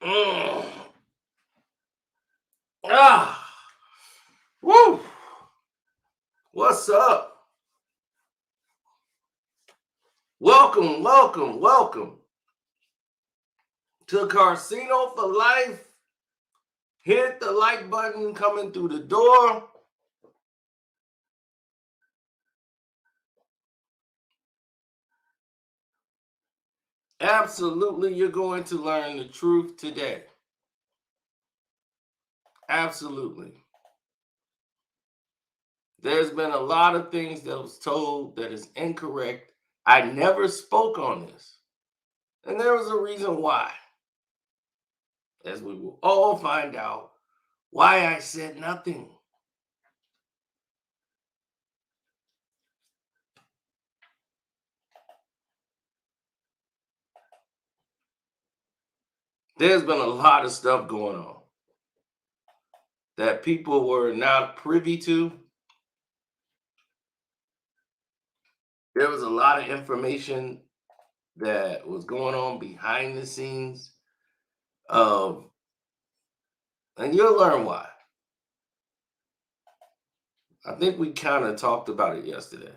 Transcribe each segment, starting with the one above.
Mm. Ah, woo. What's up? Welcome, welcome, welcome to Casino for Life. Hit the like button coming through the door. Absolutely, you're going to learn the truth today. Absolutely. There's been a lot of things that was told that is incorrect. I never spoke on this. And there was a reason why, as we will all find out why I said nothing. There's been a lot of stuff going on that people were not privy to. There was a lot of information that was going on behind the scenes of, and you'll learn why. I think we kind of talked about it yesterday,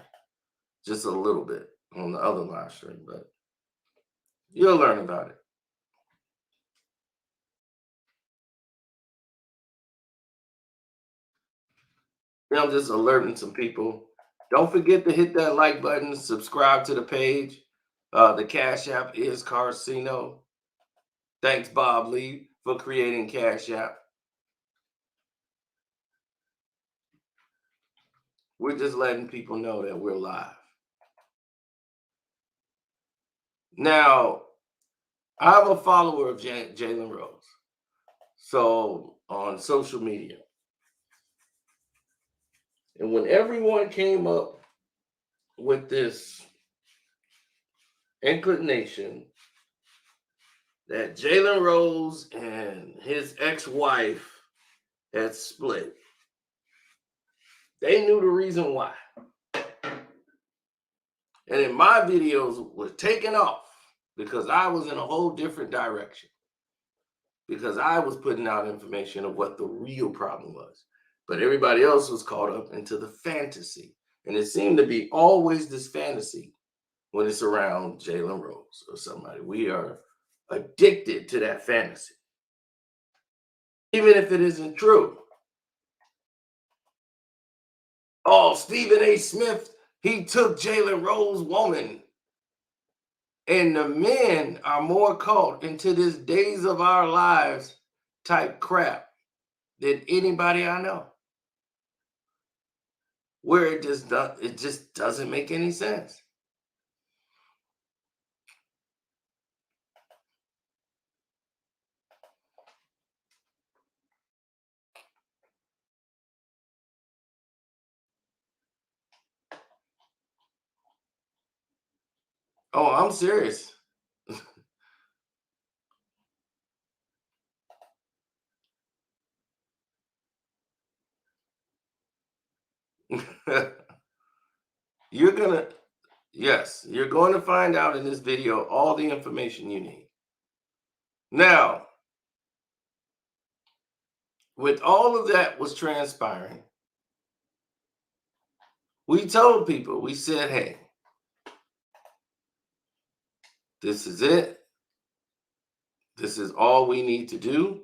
just a little bit on the other live stream, but you'll learn about it. I'm just alerting some people. Don't forget to hit that like button, subscribe to the page. The Cash App is Carcino. Thanks, Bob Lee, for creating Cash App. We're just letting people know that we're live. Now, I'm a follower of Jalen Rose. So on social media. And when everyone came up with this inclination that Jalen Rose and his ex-wife had split, they knew the reason why. And then my videos were taken off because I was in a whole different direction. Because I was putting out information of what the real problem was. But everybody else was caught up into the fantasy. And it seemed to be always this fantasy when it's around Jalen Rose or somebody. We are addicted to that fantasy, even if it isn't true. Oh, Stephen A. Smith, he took Jalen Rose woman. And the men are more caught into this days of our lives type crap than anybody I know. Where it just doesn't make any sense. Oh, I'm serious. You're gonna, yes, you're going to find out in this video all the information you need. Now, with all of that was transpiring, we told people, we said, hey, this is it. This is all we need to do.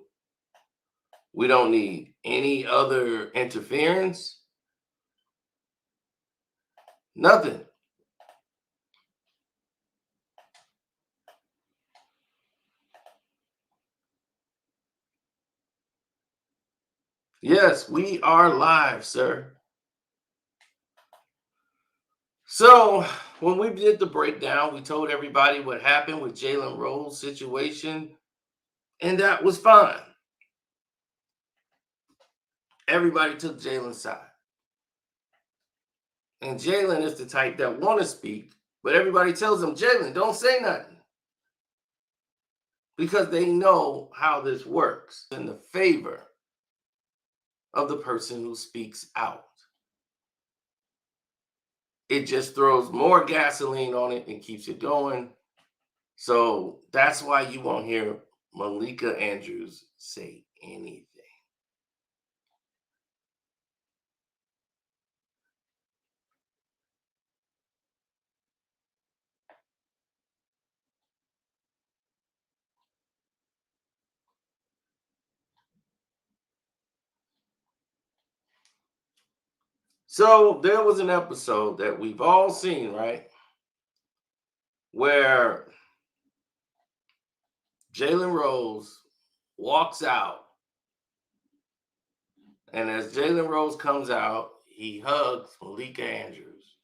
We don't need any other interference. Nothing. Yes, we are live, sir. So when we did the breakdown, we told everybody what happened with Jalen Rose situation, and that was fine. Everybody took Jalen's side. And Jalen is the type that want to speak, but everybody tells him, Jalen, don't say nothing. Because they know how this works in the favor of the person who speaks out. It just throws more gasoline on it and keeps it going. So that's why you won't hear Malika Andrews say anything. So there was an episode that we've all seen, right? Where Jalen Rose walks out. And as Jalen Rose comes out, he hugs Malika Andrews.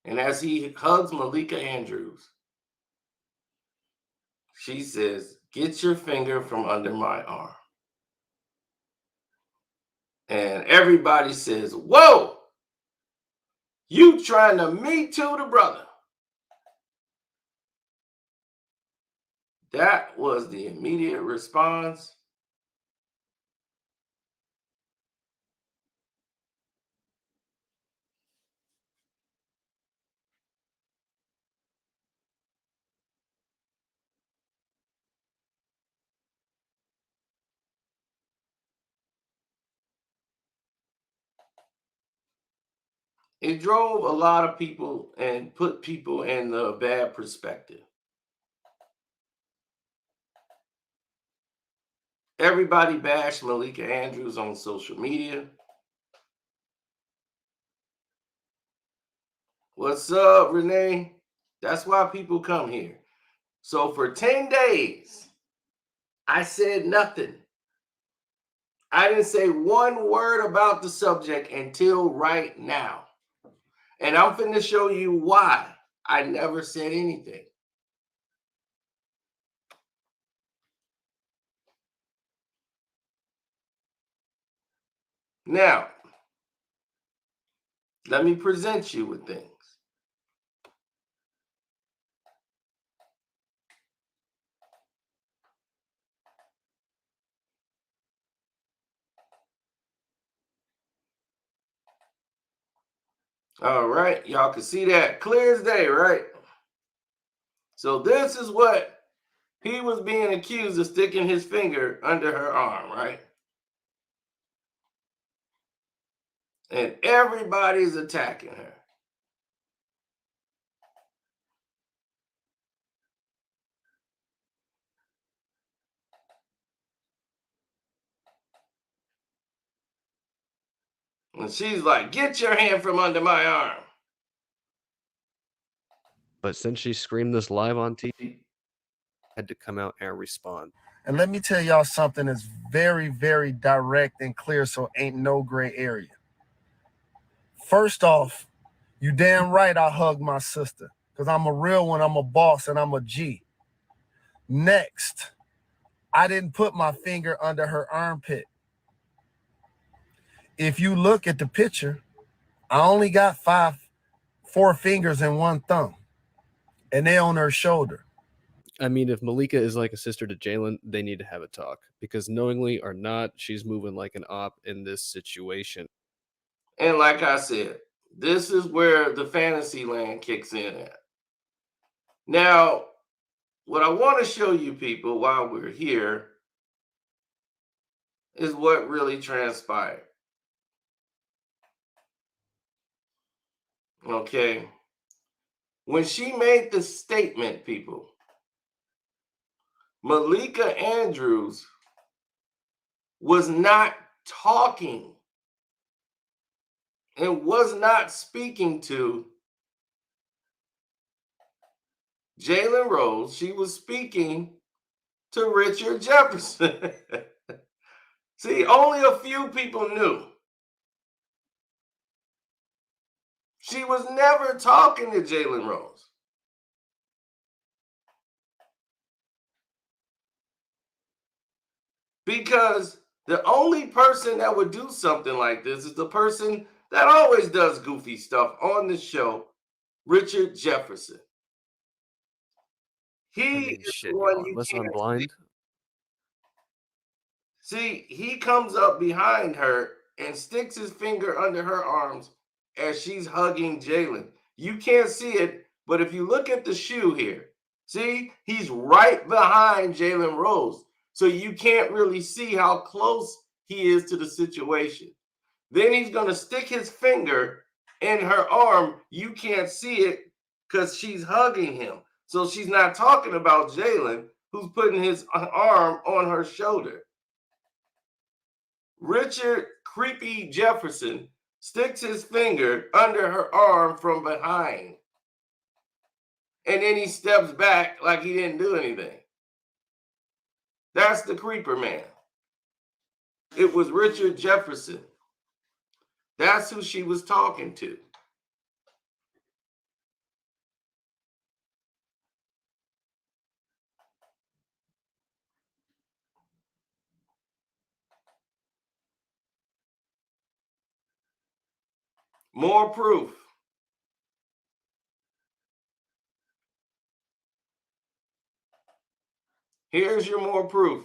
And as he hugs Malika Andrews, she says, "Get your finger from under my arm." And everybody says, "Whoa, you trying to me too the brother." That was the immediate response. It drove a lot of people and put people in the bad perspective. Everybody bashed Malika Andrews on social media. What's up, Renee? That's why people come here. So for 10 days, I said nothing. I didn't say one word about the subject until right now. And I'm finna show you why I never said anything. Now, let me present you with things. All right, y'all can see that clear as day, right? So this is what he was being accused of, sticking his finger under her arm, right? And everybody's attacking her. And she's like, "Get your hand from under my arm." But since she screamed this live on TV, had to come out and respond. And let me tell y'all something that's very, very direct and clear, so ain't no gray area. First off, you damn right I hug my sister, because I'm a real one, I'm a boss, and I'm a G. Next, I didn't put my finger under her armpit. If you look at the picture, I only got four fingers and one thumb, and they on her shoulder. I mean, if Malika is like a sister to Jalen, they need to have a talk, because knowingly or not, she's moving like an op in this situation. And like I said, this is where the fantasy land kicks in at. Now, what I want to show you people while we're here is what really transpired. Okay. When she made the statement, people, Malika Andrews was not talking and was not speaking to Jalen Rose. She was speaking to Richard Jefferson. See, only a few people knew. She was never talking to Jalen Rose. Because the only person that would do something like this is the person that always does goofy stuff on the show, Richard Jefferson. He is Shit, the one y'all. you Unless can't I'm blind. see. He comes up behind her and sticks his finger under her arms as she's hugging Jalen. You can't see it, but if you look at the shoe here, See, he's right behind Jalen Rose. So you can't really see how close he is to the situation. Then he's going to stick his finger in her arm. You can't see it because she's hugging him. So she's not talking about Jalen, who's putting his arm on her shoulder. Richard Creepy Jefferson sticks his finger under her arm from behind. And then he steps back like he didn't do anything. That's the creeper man. It was Richard Jefferson. That's who she was talking to. More proof. Here's your more proof.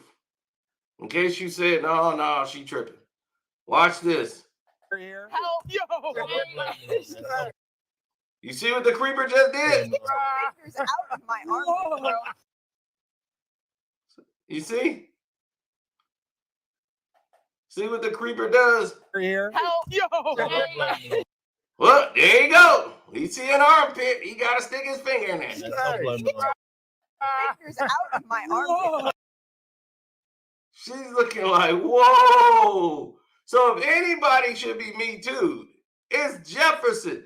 In case you said, no, she tripping. Watch this. Help! Yo! You see what the creeper just did? Fingers out of my arm, bro. You see? See what the creeper does? Help! Yo! Well, there you go. You see an armpit, he got to stick his finger in there. Fingers out of my arm. She's looking like, whoa. So if anybody should be Me Too, it's Jefferson.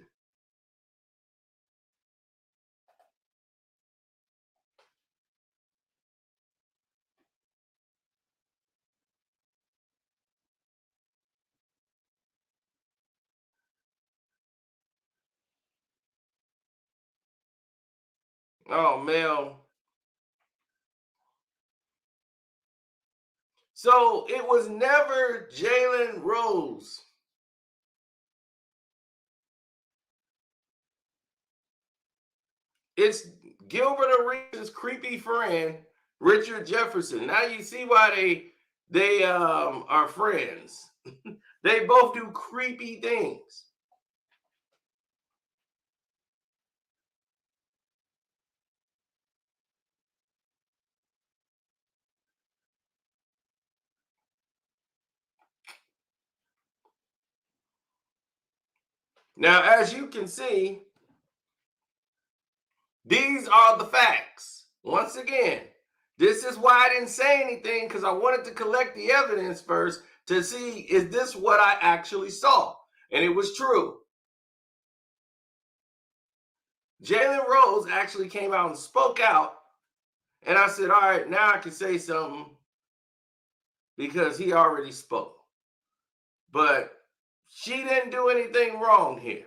Oh, Mel. So it was never Jalen Rose. It's Gilbert Arenas' creepy friend, Richard Jefferson. Now you see why they are friends. They both do creepy things. Now, as you can see, these are the facts. Once again, this is why I didn't say anything, because I wanted to collect the evidence first to see, is this what I actually saw? And it was true. Jalen Rose actually came out and spoke out. And I said, all right, now I can say something because he already spoke. But she didn't do anything wrong here.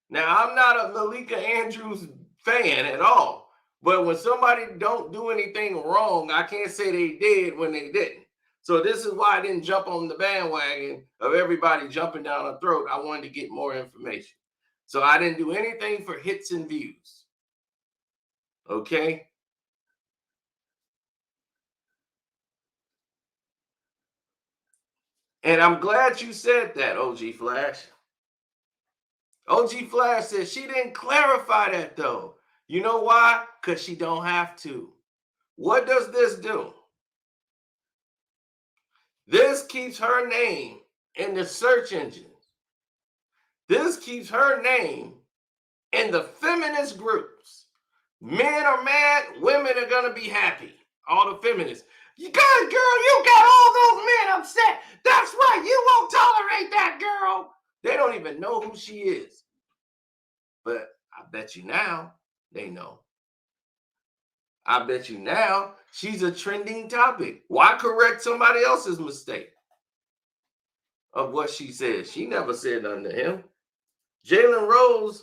Now, I'm not a Malika Andrews fan at all. But when somebody don't do anything wrong, I can't say they did when they didn't. So this is why I didn't jump on the bandwagon of everybody jumping down her throat. I wanted to get more information. So I didn't do anything for hits and views. Okay? And I'm glad you said that, OG Flash. OG Flash said she didn't clarify that though. You know why? Because she don't have to. What does this do? This keeps her name in the search engines. This keeps her name in the feminist groups. Men are mad, women are going to be happy. All the feminists. You got it, girl. You got all those men upset. That's right. You won't tolerate that, girl. They don't even know who she is. But I bet you now they know. I bet you now she's a trending topic. Why correct somebody else's mistake of what she said? She never said nothing to him. Jalen Rose.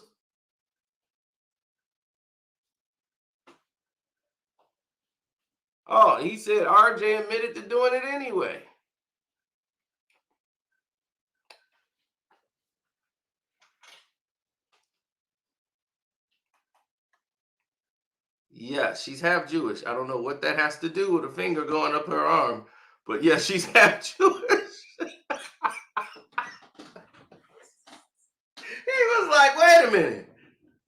Oh, he said RJ admitted to doing it anyway. Yeah, she's half Jewish. I don't know what that has to do with a finger going up her arm, but yeah, she's half Jewish. He was like, wait a minute.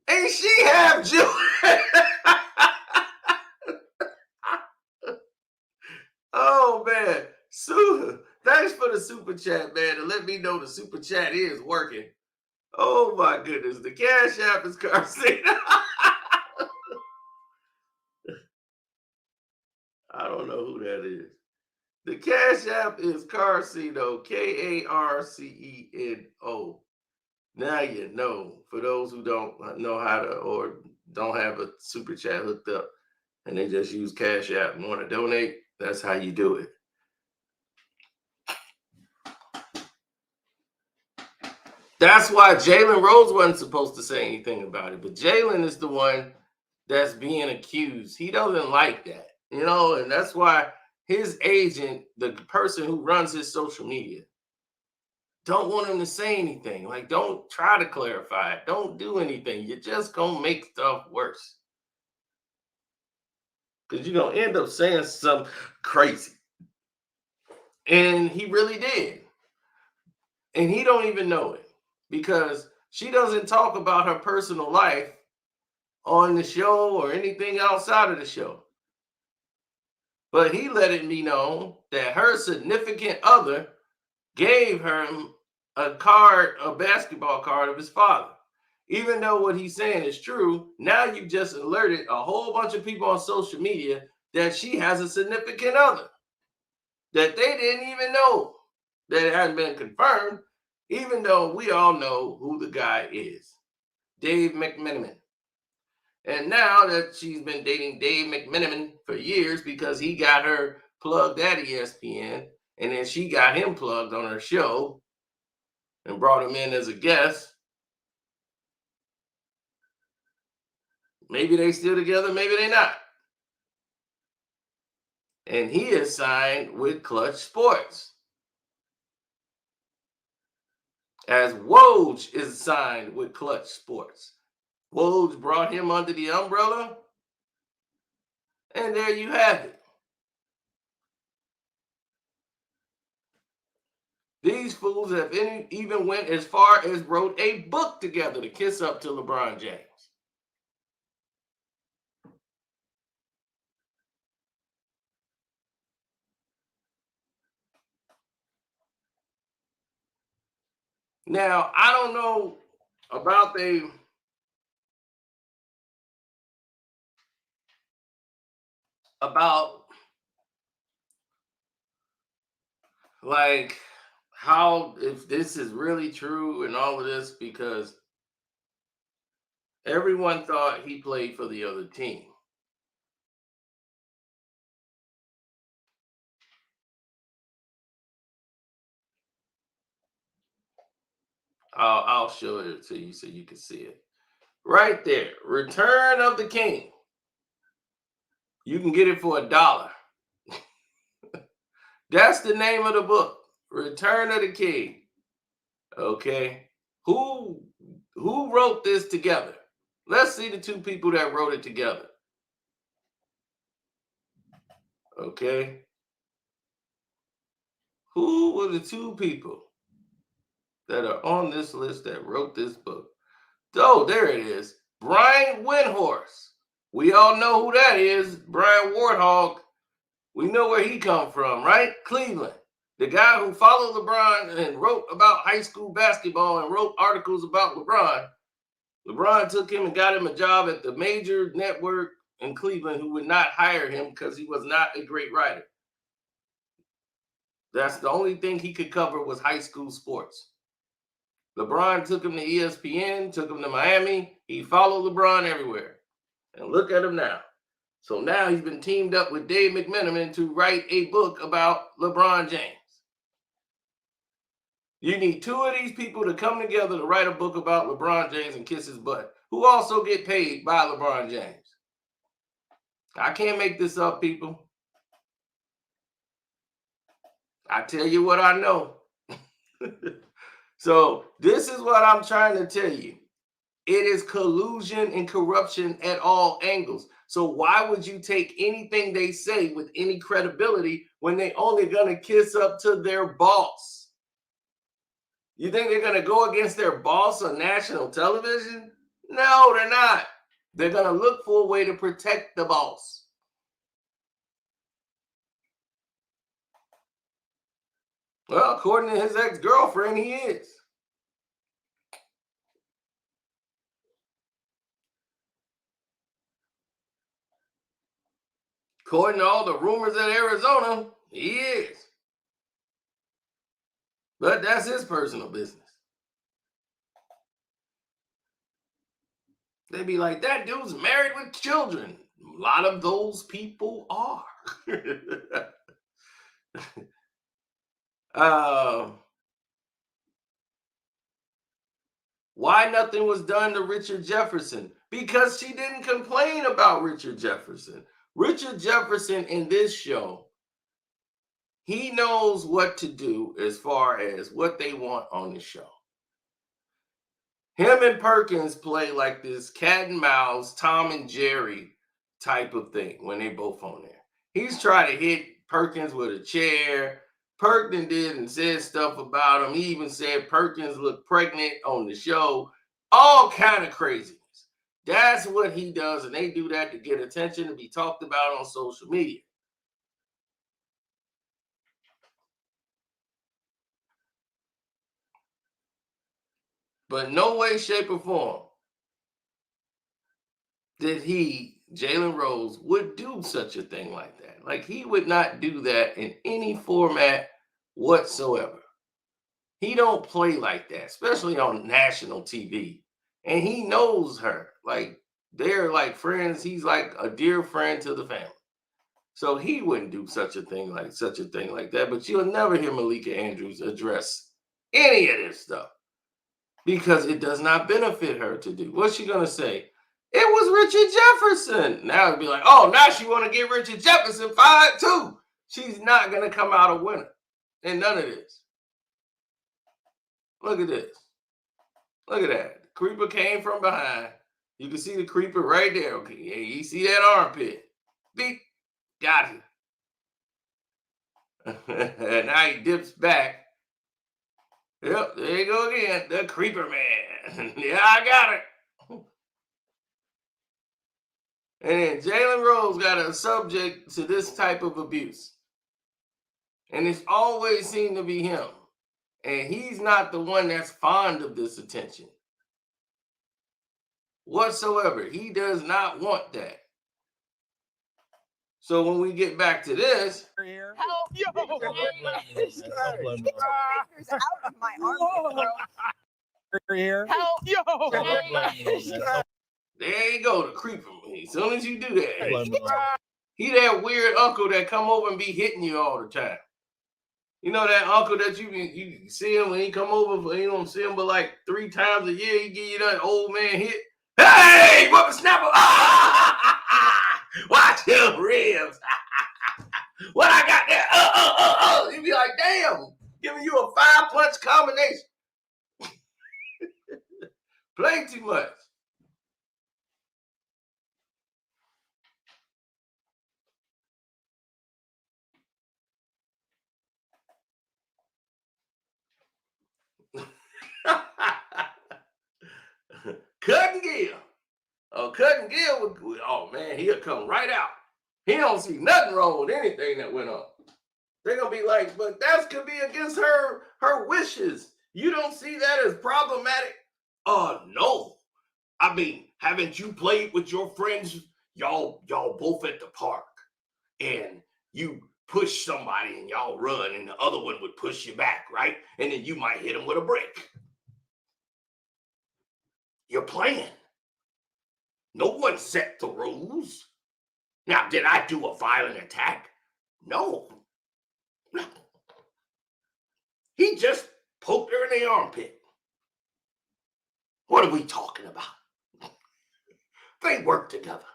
Ain't she half Jewish? chat, man, to let me know the super chat is working. Oh my goodness, the Cash App is Carcino. I don't know who that is. The Cash App is Carcino, Karceno. Now you know. For those who don't know how to or don't have a super chat hooked up and they just use Cash App and want to donate, that's how you do it. That's why Jalen Rose wasn't supposed to say anything about it. But Jalen is the one that's being accused. He doesn't like that, you know, and that's why his agent, the person who runs his social media, don't want him to say anything. Like, don't try to clarify it. Don't do anything. You're just going to make stuff worse. Because you're going to end up saying something crazy. And he really did. And he don't even know it. Because she doesn't talk about her personal life on the show or anything outside of the show. But he let it be known that her significant other gave her a basketball card of his father. Even though what he's saying is true, now you just alerted a whole bunch of people on social media that she has a significant other that they didn't even know, that it hadn't been confirmed, even though we all know who the guy is, Dave McMenamin. And now that she's been dating Dave McMenamin for years because he got her plugged at ESPN, and then she got him plugged on her show and brought him in as a guest. Maybe they still together, maybe they not. And he is signed with Clutch Sports. As Woj is signed with Clutch Sports. Woj brought him under the umbrella. And there you have it. These fools have even went as far as wrote a book together to kiss up to LeBron James. Now, I don't know about like how, if this is really true and all of this, because everyone thought he played for the other team. I'll show it to you so you can see it. Right there, Return of the King. You can get it for $1. That's the name of the book, Return of the King. Okay, who wrote this together? Let's see the two people that wrote it together. Okay, who were the two people that are on this list that wrote this book? Oh, there it is. Brian Windhorse. We all know who that is. Brian Warthog. We know where he come from, right? Cleveland. The guy who followed LeBron and wrote about high school basketball and wrote articles about LeBron. LeBron took him and got him a job at the major network in Cleveland, who would not hire him because he was not a great writer. That's the only thing he could cover was high school sports. LeBron took him to ESPN, took him to Miami. He followed LeBron everywhere. And look at him now. So now he's been teamed up with Dave McMenamin to write a book about LeBron James. You need two of these people to come together to write a book about LeBron James and kiss his butt, who also get paid by LeBron James. I can't make this up, people. I tell you what I know. So this is what I'm trying to tell you. It is collusion and corruption at all angles. So why would you take anything they say with any credibility when they only going to kiss up to their boss? You think they're going to go against their boss on national television? No, they're not. They're going to look for a way to protect the boss. Well, according to his ex-girlfriend, he is. According to all the rumors at Arizona, he is. But that's his personal business. They be like, that dude's married with children. A lot of those people are. Why nothing was done to Richard Jefferson? Because she didn't complain about Richard Jefferson. Richard Jefferson in this show, he knows what to do as far as what they want on the show. Him and Perkins play like this cat and mouse, Tom and Jerry type of thing when they both on there. He's trying to hit Perkins with a chair. Perkins did and said stuff about him. He even said Perkins looked pregnant on the show. All kind of craziness. That's what he does, and they do that to get attention to be talked about on social media. But no way, shape, or form did he, Jalen Rose, would do such a thing like that. Like, he would not do that in any format whatsoever. He don't play like that, especially on national TV. And he knows her. Like, they're like friends. He's like a dear friend to the family. So he wouldn't do such a thing like that. But you'll never hear Malika Andrews address any of this stuff because it does not benefit her to do. What's she gonna say? It was Richard Jefferson. Now it'd be like, oh, now she want to get Richard Jefferson fired too. She's not gonna come out a winner in none of this. Look at this. Look at that. The creeper came from behind. You can see the creeper right there. Okay, yeah, you see that armpit. Beep. Got it. And now he dips back. Yep, there you go again. The creeper man. Yeah, I got it. And then Jalen Rose got a subject to this type of abuse. And it's always seemed to be him. And he's not the one that's fond of this attention whatsoever. He does not want that. So when we get back to this, Help! Yo! Fingers out of my armpit, bro. Help! Yo! there you go, the creeper. As soon as you do that, he that weird uncle that come over and be hitting you all the time. You know that uncle that you see him when he come over, but you don't see him but like 3 times a year. He give you that old man hit. Hey, whippersnapper! Watch your ribs. What I got there? You'd be like, damn, giving you a 5-punch combination. Play too much. Cut and Gill. Oh, Cut and Gill would, oh man, he'll come right out. He don't see nothing wrong with anything that went on. They're gonna be like, but that could be against her wishes. You don't see that as problematic? No. I mean, haven't you played with your friends? Y'all both at the park, and you push somebody and y'all run, and the other one would push you back, right? And then you might hit him with a brick. You're playing. No one set the rules. Now, did I do a violent attack? No. He just poked her in the armpit. What are we talking about? They work together.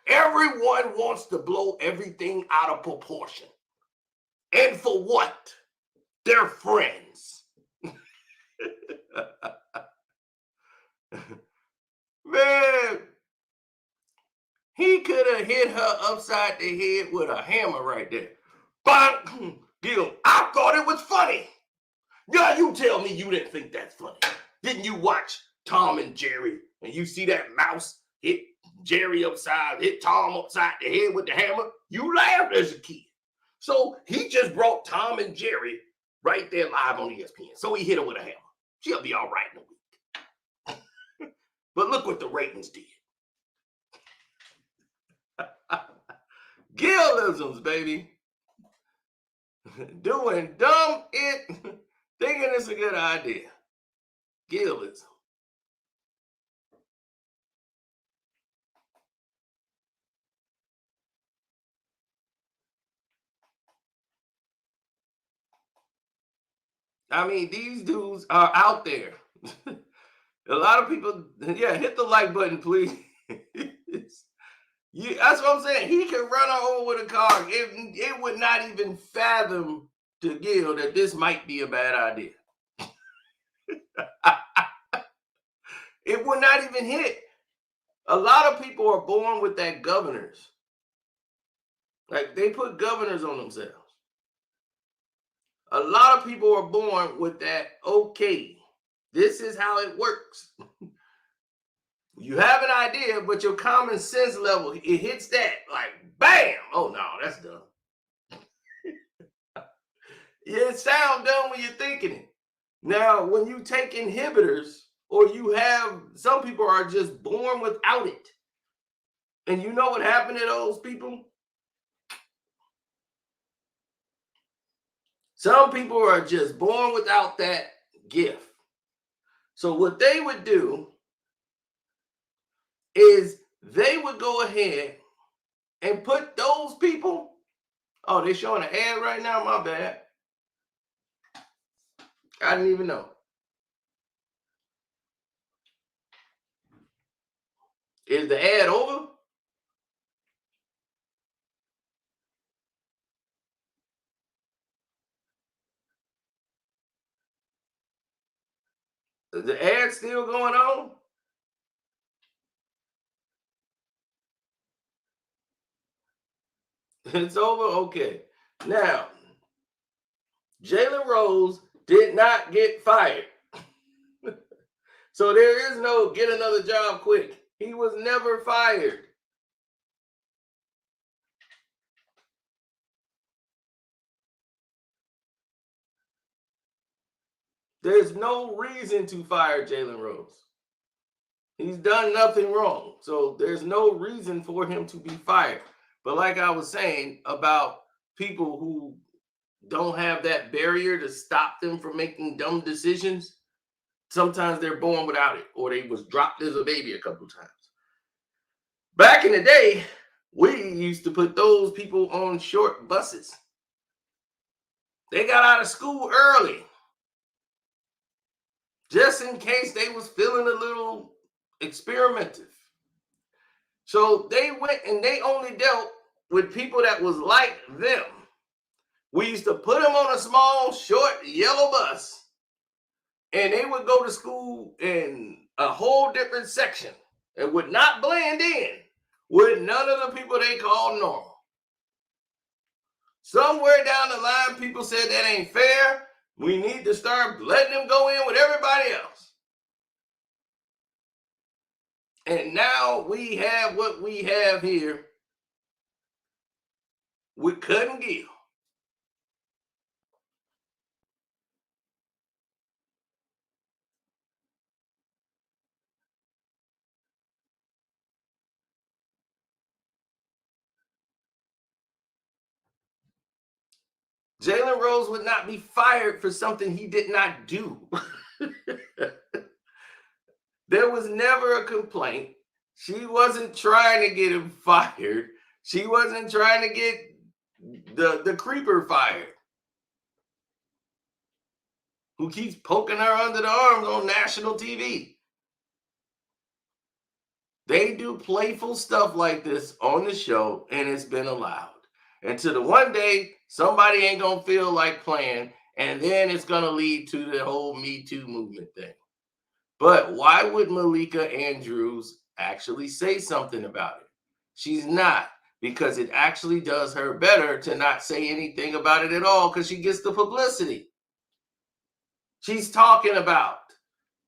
Everyone wants to blow everything out of proportion. And for what? They're friends. Man, he could have hit her upside the head with a hammer right there. Bang! Gil, I thought it was funny. Yeah, you tell me you didn't think that's funny. Didn't you watch Tom and Jerry and you see that mouse hit Jerry hit Tom upside the head with the hammer? You laughed as a kid. So he just brought Tom and Jerry right there live on ESPN. So he hit her with a hammer. She'll be all right in a week. But look what the ratings did. Gillisms, baby. Doing dumb it, thinking it's a good idea. Gillism. I mean, these dudes are out there. A lot of people, yeah, hit the like button, please. That's what I'm saying. He can run her over with a car. It would not even fathom to Gil that this might be a bad idea. It would not even hit. A lot of people are born with that governors. Like, they put governors on themselves. A lot of people are born with that, okay, this is how it works. You have an idea, but your common sense level, it hits that like, bam. Oh, no, that's dumb. It sounds dumb when you're thinking it. Now, when you take inhibitors, or you have, some people are just born without it. And you know what happened to those people? Some people are just born without that gift. So what they would do is they would go ahead and put those people, oh, they're showing an ad right now, my bad. I didn't even know. Is the ad over? Is the ad still going on? It's over? Okay. Now, Jalen Rose did not get fired. So there is no get another job quick. He was never fired. There's no reason to fire Jalen Rose. He's done nothing wrong. So there's no reason for him to be fired. But like I was saying about people who don't have that barrier to stop them from making dumb decisions, sometimes they're born without it, or they was dropped as a baby a couple times. Back in the day, we used to put those people on short buses. They got out of school early, just in case they was feeling a little experimentative. So they went and they only dealt with people that was like them. We used to put them on a small, short, yellow bus, and they would go to school in a whole different section and would not blend in with none of the people they call normal. Somewhere down the line, people said that ain't fair. We need to start letting them go in with everybody else. And now we have what we have here with Cut and Gill. Jalen Rose would not be fired for something he did not do. There was never a complaint. She wasn't trying to get him fired. She wasn't trying to get the creeper fired, who keeps poking her under the arms on national TV. They do playful stuff like this on the show, and it's been allowed. Until the one day somebody ain't gonna feel like playing, and then it's gonna lead to the whole Me Too movement thing. But why would Malika Andrews actually say something about it? She's not, because it actually does her better to not say anything about it at all, because she gets the publicity. She's talking about,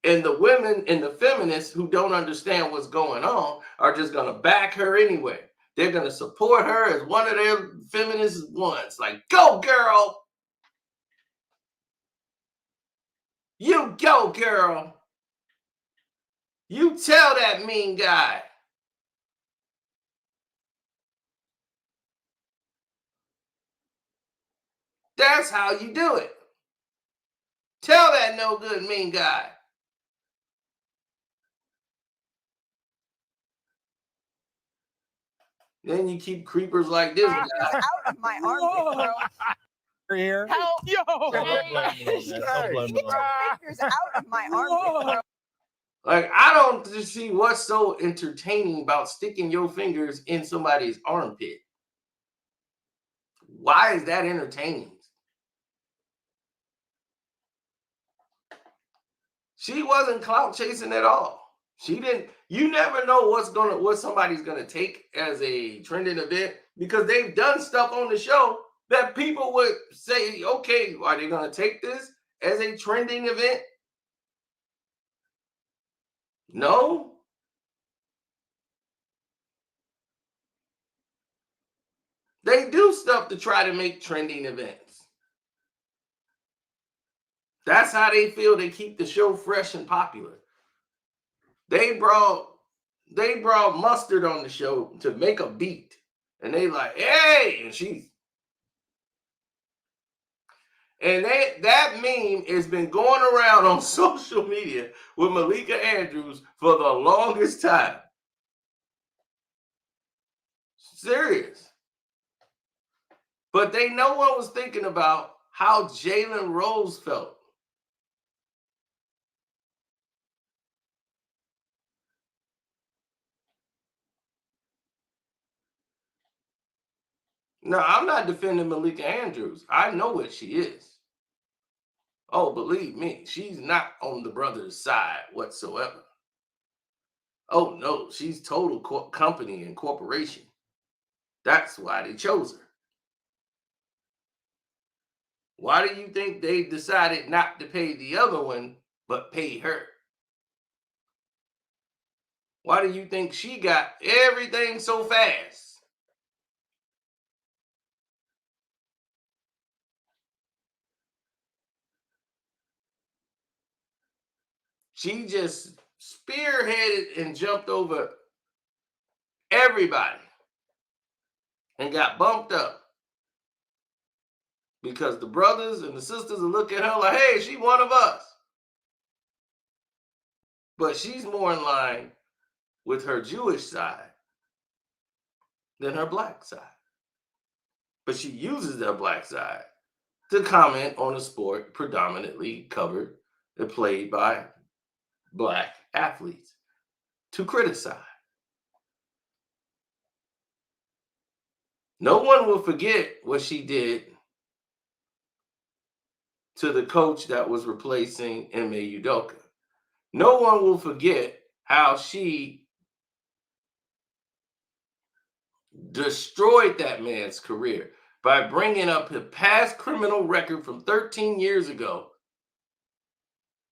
and the women and the feminists who don't understand what's going on are just gonna back her anyway. they're going to support her as one of their feminist ones. Like, go, girl. You go, girl. You tell that mean guy. That's how you do it. Tell that no good mean guy. Then you keep creepers like this guy. Out of my armpit, bro. Here. Help! Yo! Fingers out of my armpit, bro. Like, I don't just see what's so entertaining about sticking your fingers in somebody's armpit. Why is that entertaining? She wasn't clout chasing at all. She didn't. You never know what somebody's gonna take as a trending event, because they've done stuff on the show that people would say, okay, are they gonna take this as a trending event? No. They do stuff to try to make trending events. That's how they feel they keep the show fresh and popular. They brought Mustard on the show to make a beat. And they like, hey, and that meme has been going around on social media with Malika Andrews for the longest time. Serious. But no one was thinking about how Jalen Rose felt. No, I'm not defending Malika Andrews. I know what she is. Oh, believe me, she's not on the brother's side whatsoever. Oh, no, she's total company and corporation. That's why they chose her. Why do you think they decided not to pay the other one, but pay her? Why do you think she got everything so fast? She just spearheaded and jumped over everybody and got bumped up because the brothers and the sisters are looking at her like, hey, she's one of us. But she's more in line with her Jewish side than her black side. But she uses their black side to comment on a sport predominantly covered and played by black athletes, to criticize. No one will forget what she did to the coach that was replacing Ime Udoka. No one will forget how she destroyed that man's career by bringing up his past criminal record from 13 years ago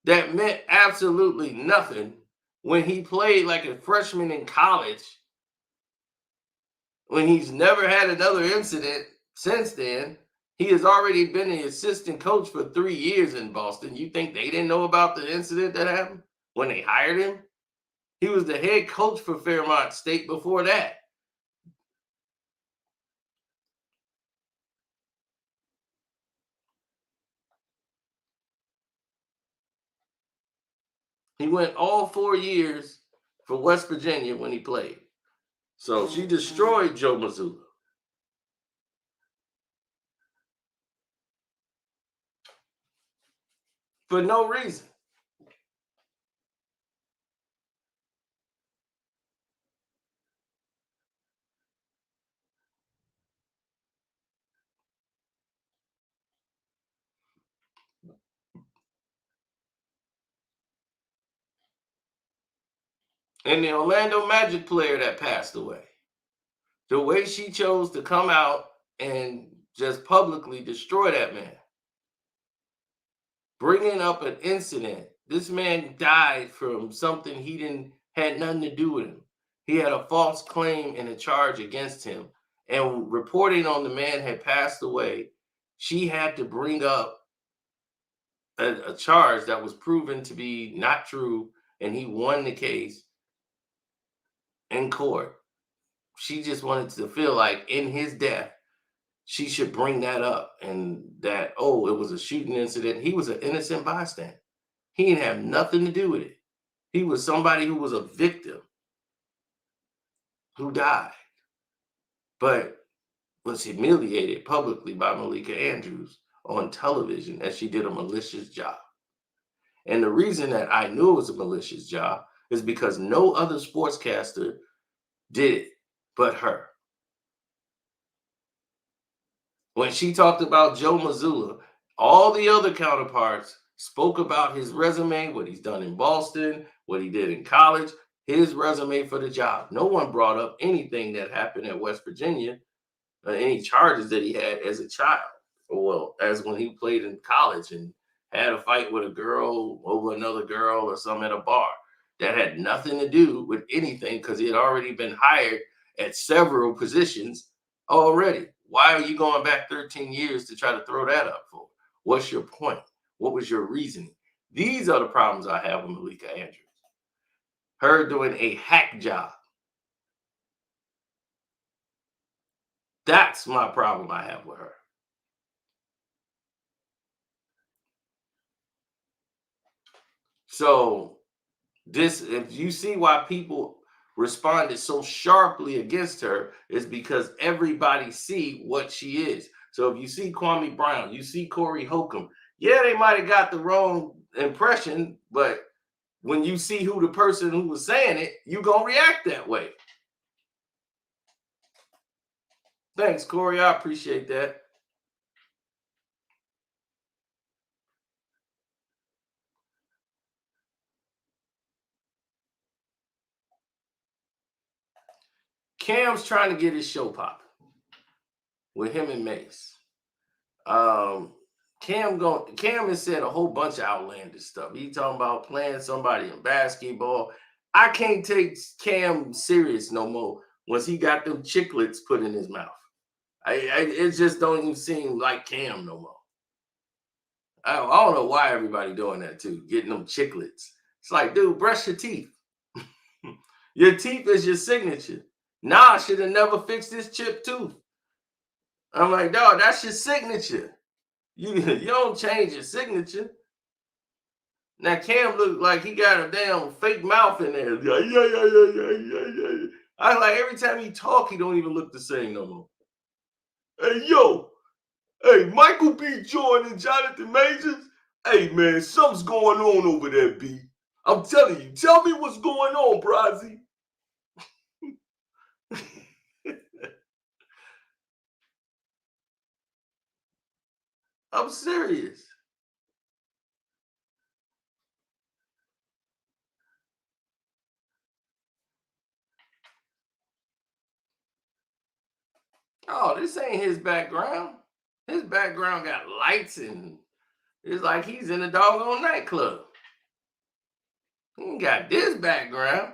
that meant absolutely nothing when he played like a freshman in college, when he's never had another incident since then. He has already been the assistant coach for 3 years in Boston. You think they didn't know about the incident that happened when they hired him? He was the head coach for Fairmont State before that. He went all 4 years for West Virginia when he played. So she destroyed Joe Mazzulla. For no reason. And the Orlando Magic player that passed away, the way she chose to come out and just publicly destroy that man, bringing up an incident. This man died from something had nothing to do with him. He had a false claim and a charge against him. And reporting on the man had passed away, she had to bring up a charge that was proven to be not true, and he won the case in court. She just wanted to feel like in his death, she should bring that up, and that, oh, it was a shooting incident. He was an innocent bystander. He didn't have nothing to do with it. He was somebody who was a victim who died, but was humiliated publicly by Malika Andrews on television as she did a malicious job. And the reason that I knew it was a malicious job is because no other sportscaster did it but her. When she talked about Joe Mazzulla, all the other counterparts spoke about his resume, what he's done in Boston, what he did in college, his resume for the job. No one brought up anything that happened at West Virginia, any charges that he had as a child, or well, as when he played in college and had a fight with a girl over another girl or something at a bar. That had nothing to do with anything because he had already been hired at several positions already. Why are you going back 13 years to try to throw that up for? What's your point? What was your reasoning? These are the problems I have with Malika Andrews. Her doing a hack job. That's my problem I have with her. So this, if you see why people responded so sharply against her, is because everybody see what she is. So if you see Kwame Brown, you see Corey Holcomb, yeah, they might have got the wrong impression, but when you see who the person who was saying it, you gonna react that way. Thanks, Corey. I appreciate that. Cam's trying to get his show popping with him and Mace. Cam has said a whole bunch of outlandish stuff. He talking about playing somebody in basketball. I can't take Cam serious no more once he got them chiclets put in his mouth. It just don't even seem like Cam no more. I don't know why everybody doing that too, getting them chiclets. It's like, dude, brush your teeth. Your teeth is your signature. Nah, should have never fixed this chipped tooth. I'm like, dog, that's your signature. You don't change your signature. Now Cam looked like he got a damn fake mouth in there. Yeah. I like every time he talk, he don't even look the same no more. Hey, yo. Hey, Michael B. Jordan and Jonathan Majors. Hey, man, something's going on over there, B. I'm telling you. Tell me what's going on, Brazzy. I'm serious. Oh, this ain't his background. His background got lights and it's like he's in a doggone nightclub. He ain't got this background.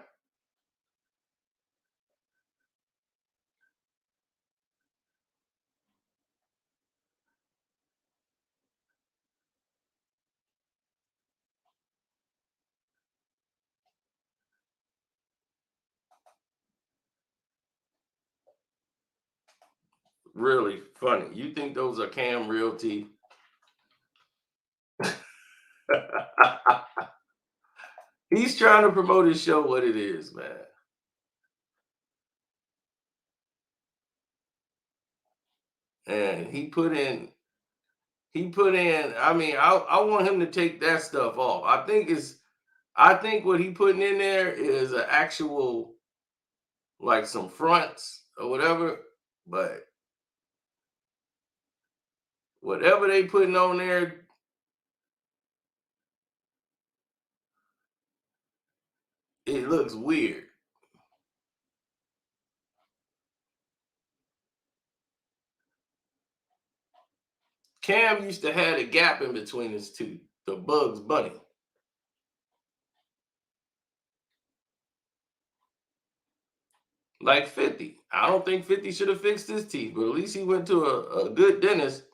Really funny. You think those are Cam real teeth? He's trying to promote his show what it is, man. And he put in, I mean, I want him to take that stuff off. I think what he putting in there is an actual, like some fronts or whatever, but whatever they putting on there, it looks weird. Cam used to have a gap in between his two, the Bugs Bunny. Like 50. I don't think 50 should have fixed his teeth, but at least he went to a good dentist.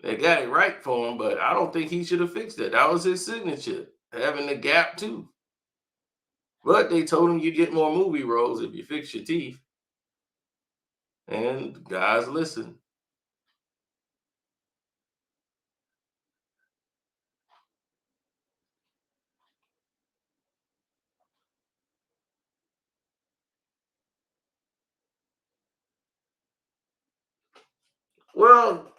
They got it right for him, but I don't think he should have fixed it. That was his signature, having the gap tooth. But they told him you get more movie roles if you fix your teeth. And guys listen. Well,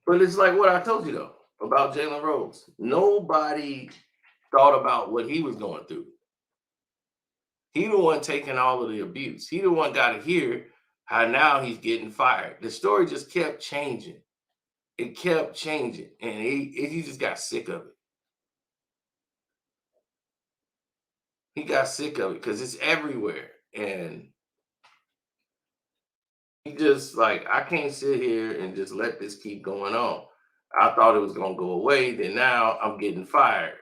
but it's like what I told you though about Jalen Rose. Nobody thought about what he was going through. He the one taking all of the abuse. He the one got to hear how now he's getting fired. The story just kept changing. It kept changing, and he just got sick of it. He got sick of it because it's everywhere, and he just like, I can't sit here and just let this keep going on. I thought it was gonna go away. Then now I'm getting fired.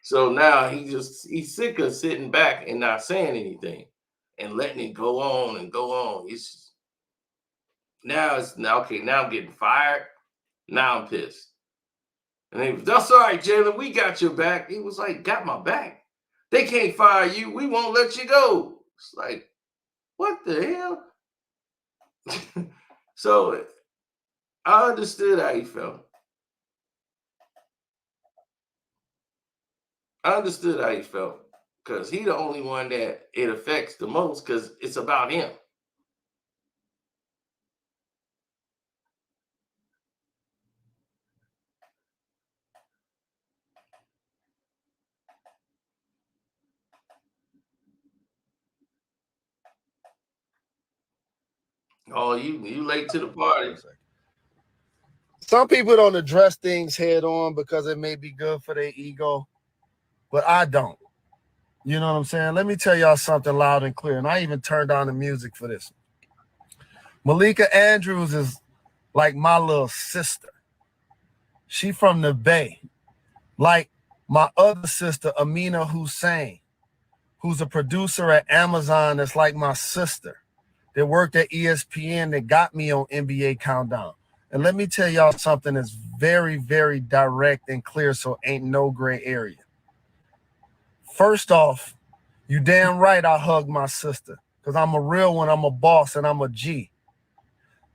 So now he's sick of sitting back and not saying anything and letting it go on and go on. It's now okay. Now I'm getting fired. Now I'm pissed. And they was, that's all right, Jalen. We got your back. He was like, got my back. They can't fire you. We won't let you go. It's like, what the hell? So I understood how he felt. I understood how he felt because he the only one that it affects the most because it's about him. Oh, you late to the party. Some people don't address things head on because it may be good for their ego, but I don't. You know what I'm saying? Let me tell y'all something loud and clear. And I even turned on the music for this. Malika Andrews is like my little sister. She from the Bay. Like my other sister, Amina Hussein, who's a producer at Amazon that's like my sister. That worked at ESPN that got me on NBA Countdown. And let me tell y'all something that's very, very direct and clear, so ain't no gray area. First off, you damn right I hug my sister because I'm a real one, I'm a boss, and I'm a G.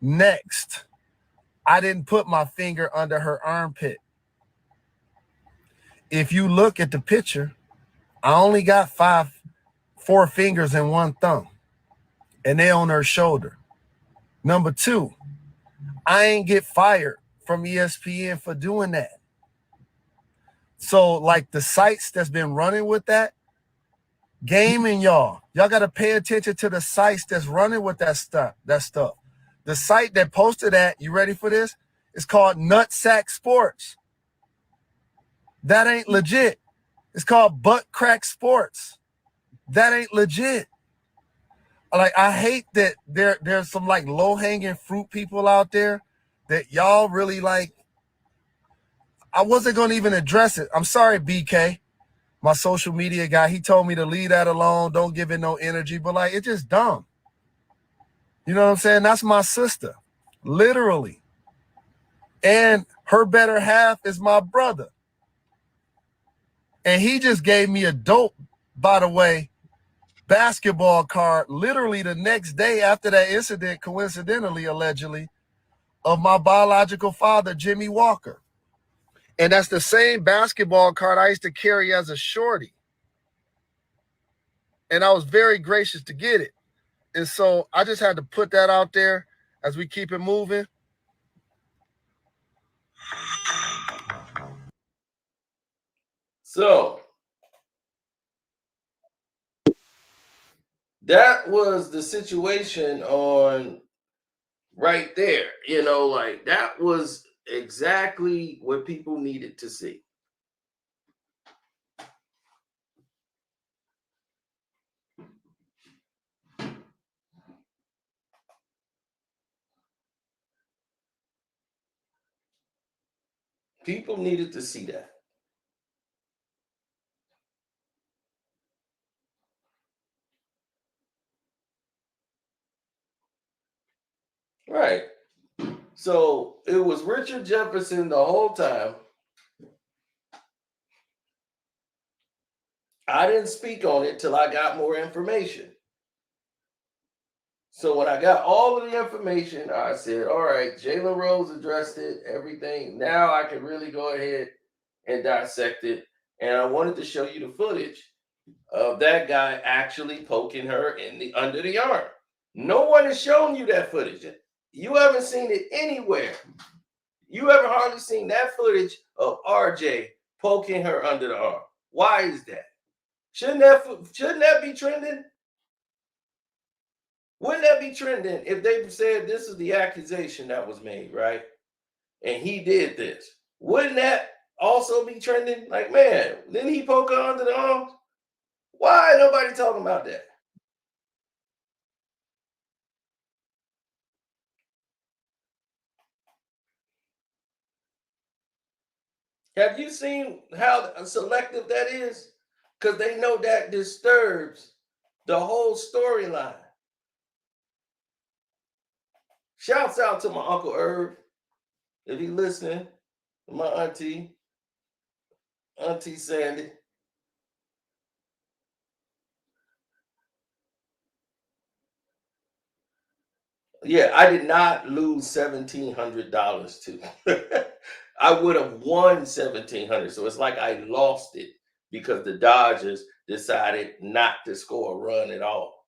Next, I didn't put my finger under her armpit. If you look at the picture, I only got 4 fingers and 1 thumb, and they on her shoulder. Number 2, I ain't get fired from ESPN for doing that. So like the sites that's been running with that, gaming y'all got to pay attention to the sites that's running with that stuff. The site that posted that, you ready for this? It's called Nutsack Sports. That ain't legit. It's called Butt Crack Sports. That ain't legit. Like, I hate that there's some like low-hanging fruit people out there that y'all really like. I wasn't going to even address it. I'm sorry, BK, my social media guy. He told me to leave that alone. Don't give it no energy. But like, it's just dumb. You know what I'm saying? That's my sister, literally. And her better half is my brother. And he just gave me a dope, by the way, basketball card literally the next day after that incident, coincidentally, allegedly, of my biological father, Jimmy Walker. And that's the same basketball card I used to carry as a shorty. And I was very gracious to get it. And so I just had to put that out there as we keep it moving. So that was the situation on right there. You know, like that was exactly what people needed to see. People needed to see that. Right. So it was Richard Jefferson the whole time. I didn't speak on it till I got more information. So when I got all of the information, I said, all right, Jalen Rose addressed it, everything. Now I can really go ahead and dissect it. And I wanted to show you the footage of that guy actually poking her in the under the arm. No one has shown you that footage. You haven't seen it anywhere. You haven't hardly seen that footage of RJ poking her under the arm. Why is that? Shouldn't that be trending? Wouldn't that be trending if they said this is the accusation that was made, right? And he did this. Wouldn't that also be trending? Like, man, didn't he poke her under the arms? Why ain't nobody talking about that? Have you seen how selective that is? Because they know that disturbs the whole storyline. Shouts out to my Uncle Irv, if he listening, my auntie Sandy. Yeah, I did not lose $1,700 too. I would have won $1,700. So it's like I lost it because the Dodgers decided not to score a run at all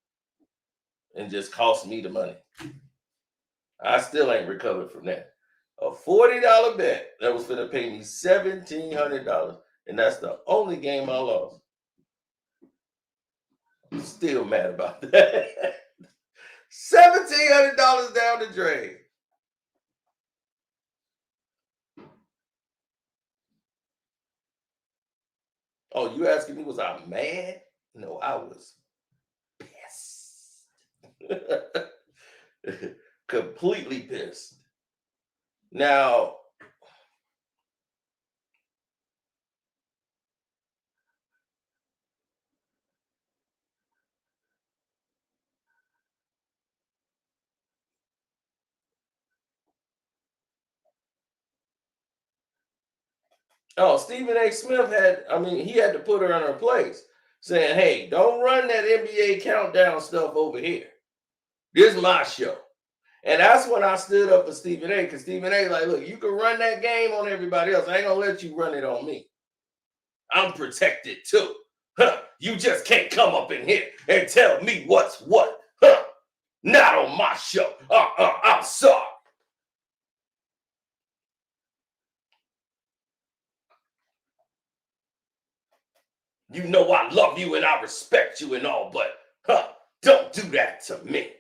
and just cost me the money. I still ain't recovered from that. A $40 bet that was going to pay me $1,700, and that's the only game I lost. I'm still mad about that. $1,700 down the drain. Oh, you asking me, was I mad? No, I was pissed. Completely pissed. Now, Stephen A. Smith he had to put her in her place, saying, hey, don't run that NBA countdown stuff over here. This is my show. And that's when I stood up for Stephen A. Because Stephen A. like, look, you can run that game on everybody else. I ain't going to let you run it on me. I'm protected too. Huh? You just can't come up in here and tell me what's what. Huh? Not on my show. I'm sorry. You know I love you and I respect you and all, but don't do that to me.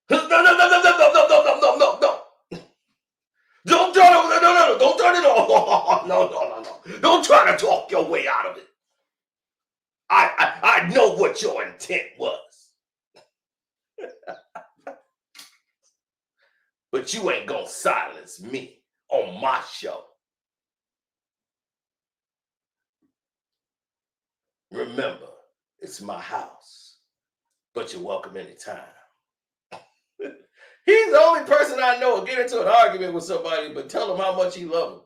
No. Don't turn it. No. Don't turn it on. No. Don't try to talk your way out of it. I know what your intent was. But you ain't gonna silence me on my show. Remember, it's my house, but you're welcome anytime. He's the only person I know will get into an argument with somebody, but tell him how much he loves him.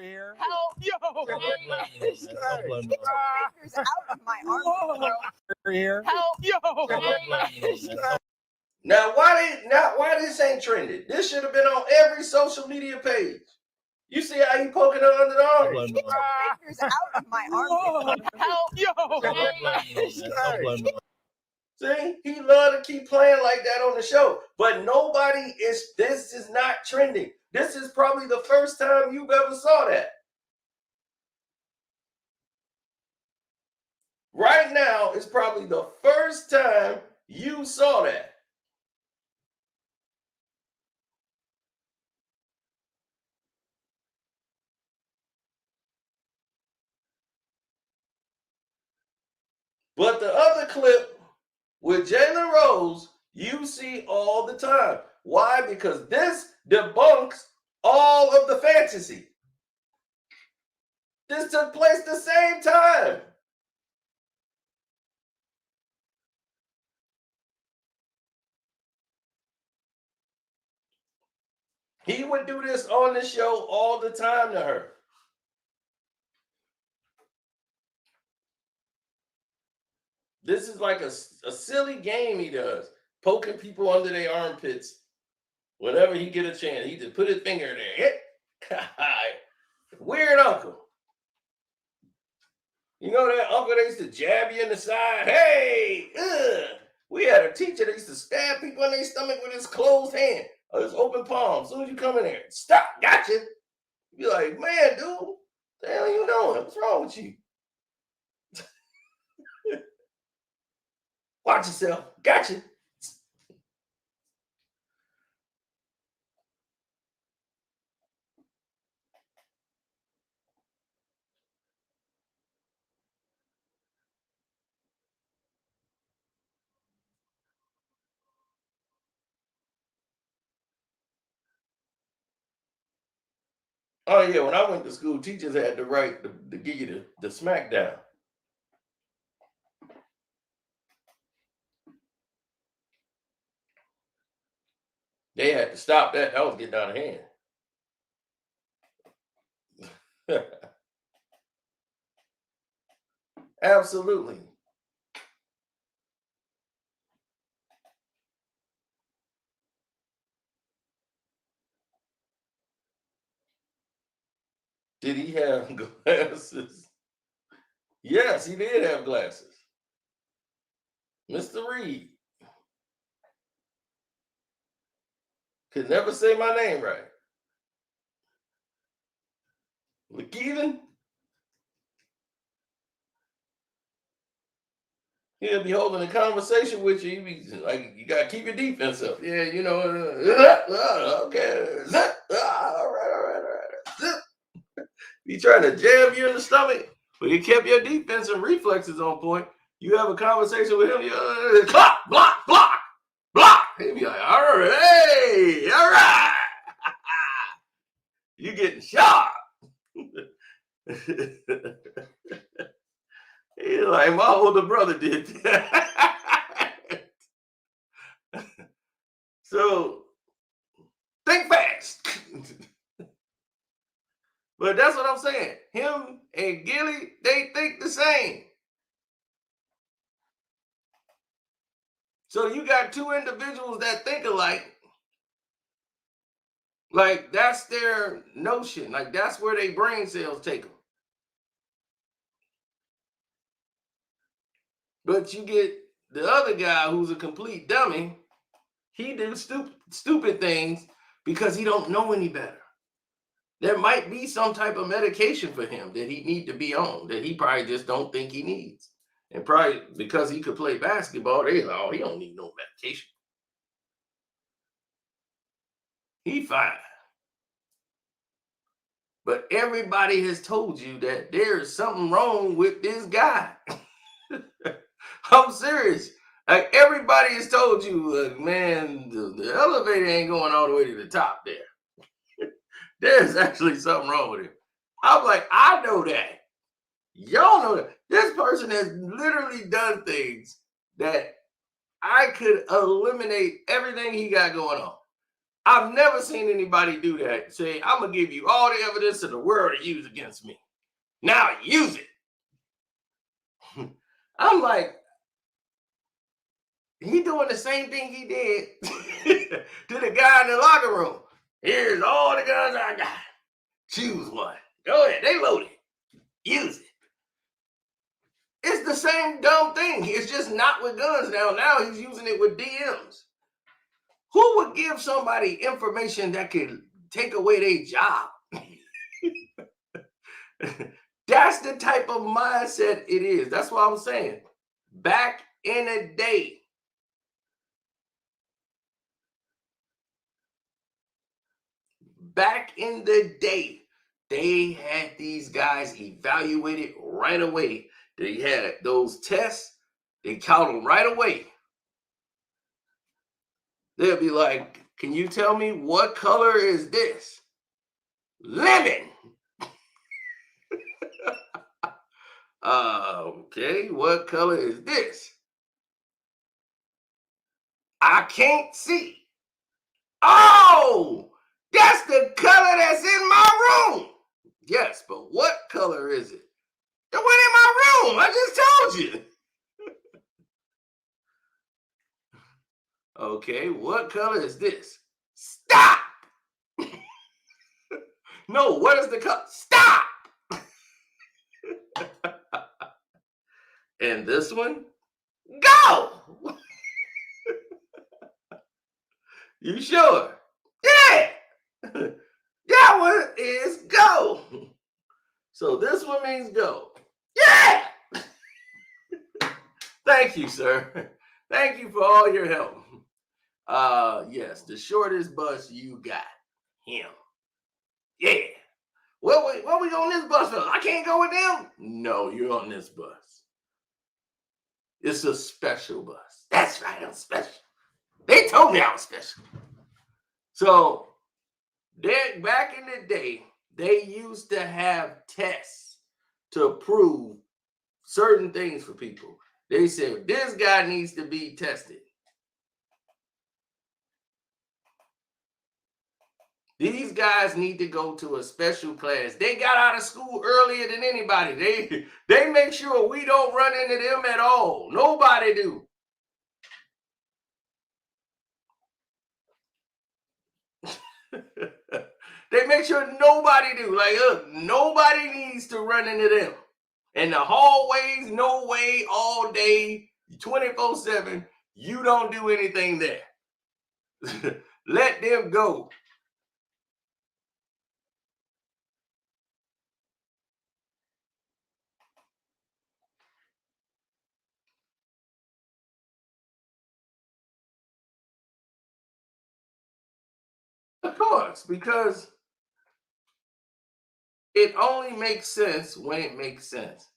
Here. Help! Yo! Fingers out of my armpit, bro. Here. Help! Yo! Now, why this ain't trended? This should have been on every social media page. You see how he poking her under the arm? Fingers out of my armpit. Help! Yo! See, he love to keep playing like that on the show. But this is not trending. This is probably the first time you've ever saw that. Right now, it's probably the first time you saw that. But the other clip with Jalen Rose, you see all the time. Why? Because this debunks all of the fantasy. This took place the same time. He would do this on the show all the time to her. This is like a silly game he does, poking people under their armpits. Whenever he get a chance, he just put his finger there. Weird uncle. You know that uncle that used to jab you in the side? Hey, we had a teacher that used to stab people in their stomach with his closed hand or his open palm. As soon as you come in there, stop, gotcha. You be like, man, dude, what the hell are you doing? What's wrong with you? Watch yourself, gotcha. Oh yeah, when I went to school, teachers had the right to give you the smackdown. They had to stop that. That was getting out of hand. Absolutely. Did he have glasses? Yes, he did have glasses. Mr. Reed. Could never say my name right. McKeevan? He'll be holding a conversation with you. He be like, you gotta keep your defense up. Yeah, you know. Okay. All right. He trying to jab you in the stomach, but he kept your defense and reflexes on point. You have a conversation with him, you clock, block, block, block. He'd be like, all right, hey, all right. You getting shot. He's like, my older brother did that. So think fast. But that's what I'm saying. Him and Gilly, they think the same. So you got two individuals that think alike. Like, that's their notion. Like, that's where their brain cells take them. But you get the other guy who's a complete dummy. He do stupid things because he don't know any better. There might be some type of medication for him that he need to be on that he probably just don't think he needs. And probably because he could play basketball, they like, oh, he don't need no medication. He fine. But everybody has told you that there is something wrong with this guy. I'm serious. Like, everybody has told you, man, the elevator ain't going all the way to the top there. There's actually something wrong with him. I'm like, I know that. Y'all know that. This person has literally done things that I could eliminate everything he got going on. I've never seen anybody do that. Say, I'm going to give you all the evidence in the world to use against me. Now use it. I'm like, he doing the same thing he did to the guy in the locker room. Here's all the guns I got. Choose one. Go ahead. They loaded. Use it. It's the same dumb thing. It's just not with guns now. Now he's using it with DMs. Who would give somebody information that could take away their job? That's the type of mindset it is. That's what I'm saying. Back in the day, they had these guys evaluated right away. They had those tests. They count them right away. They'll be like, can you tell me what color is this? Lemon. Okay, what color is this? I can't see. Oh, that's the color that's in my room. Yes, but what color is it? It went in my room. I just told you. Okay, what color is this? Stop. No, what is the color? Stop. And this one? Go. You sure? Yeah. That one is go. So this one means go. Yeah. Thank you, sir. Thank you for all your help. Yes, the shortest bus you got. Him. Yeah. What we on this bus for? I can't go with them? No, you're on this bus. It's a special bus. That's right, I'm special. They told me I was special. So, back in the day, they used to have tests to prove certain things for people. They said, this guy needs to be tested. These guys need to go to a special class. They got out of school earlier than anybody. They make sure we don't run into them at all. Nobody do. They make sure nobody do. Like, look, nobody needs to run into them. In the hallways, no way, all day, 24/7, you don't do anything there. Let them go. Of course, because it only makes sense when it makes sense.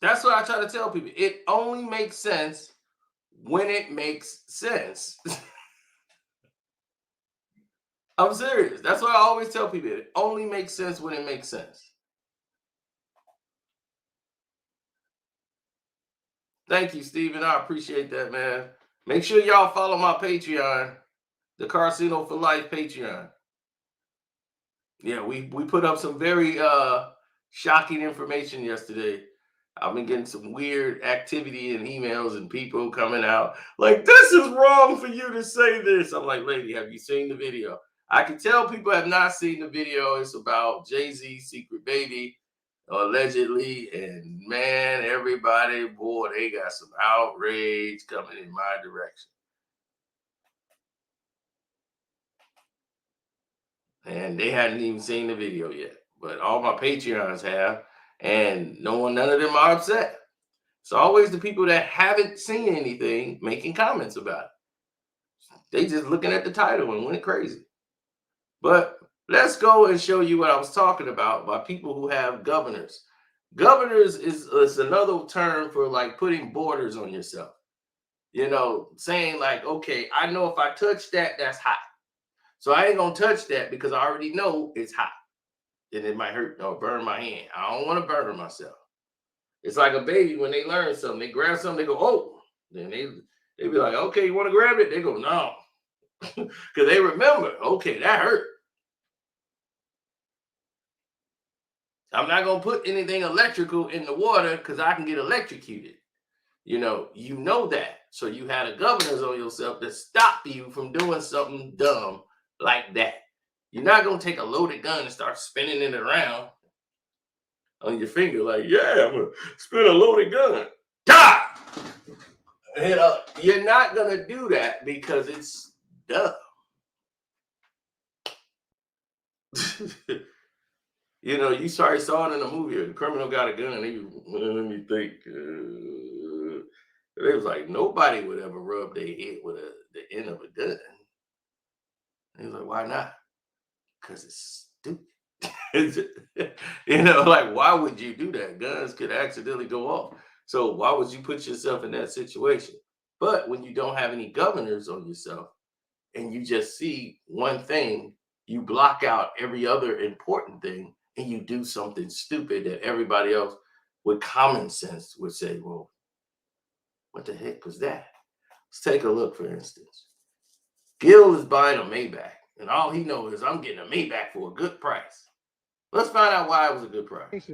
That's what I try to tell people. It only makes sense when it makes sense. I'm serious. That's what I always tell people. It only makes sense when it makes sense. Thank you, Steven. I appreciate that, man. Make sure y'all follow my Patreon, the Carcino for Life Patreon. Yeah, we put up some very shocking information yesterday. I've been getting some weird activity and emails and people coming out like, this is wrong for you to say this. I'm like, lady, have you seen the video? I can tell people have not seen the video. It's about Jay-Z's secret baby, allegedly. And man, everybody, boy, they got some outrage coming in my direction. And they hadn't even seen the video yet. But all my Patreons have. And none of them are upset. It's always the people that haven't seen anything making comments about it. They just looking at the title and went crazy. But let's go and show you what I was talking about by people who have governors. Governors is another term for like putting borders on yourself. You know, saying like, okay, I know if I touch that, that's hot. So I ain't gonna touch that because I already know it's hot. And it might hurt or burn my hand. I don't want to burn myself. It's like a baby when they learn something. They grab something, they go, oh. Then they be like, okay, you want to grab it? They go, no. Because they remember, okay, that hurt. I'm not going to put anything electrical in the water because I can get electrocuted. You know that. So you had a governors on yourself that stop you from doing something dumb like that. You're not going to take a loaded gun and start spinning it around on your finger like, yeah, I'm going to spin a loaded gun. Die! You're not going to do that because it's dumb. You saw it in a movie. The criminal got a gun. Let me think. It was like nobody would ever rub their head with the end of a gun. He was like, why not? Because it's stupid. You know, like, why would you do that? Guns could accidentally go off. So why would you put yourself in that situation? But when you don't have any governors on yourself and you just see one thing, you block out every other important thing and you do something stupid that everybody else with common sense would say, well, what the heck was that? Let's take a look, for instance. Gil is buying a Maybach, and all he knows is I'm getting a Maybach for a good price. Let's find out why it was a good price.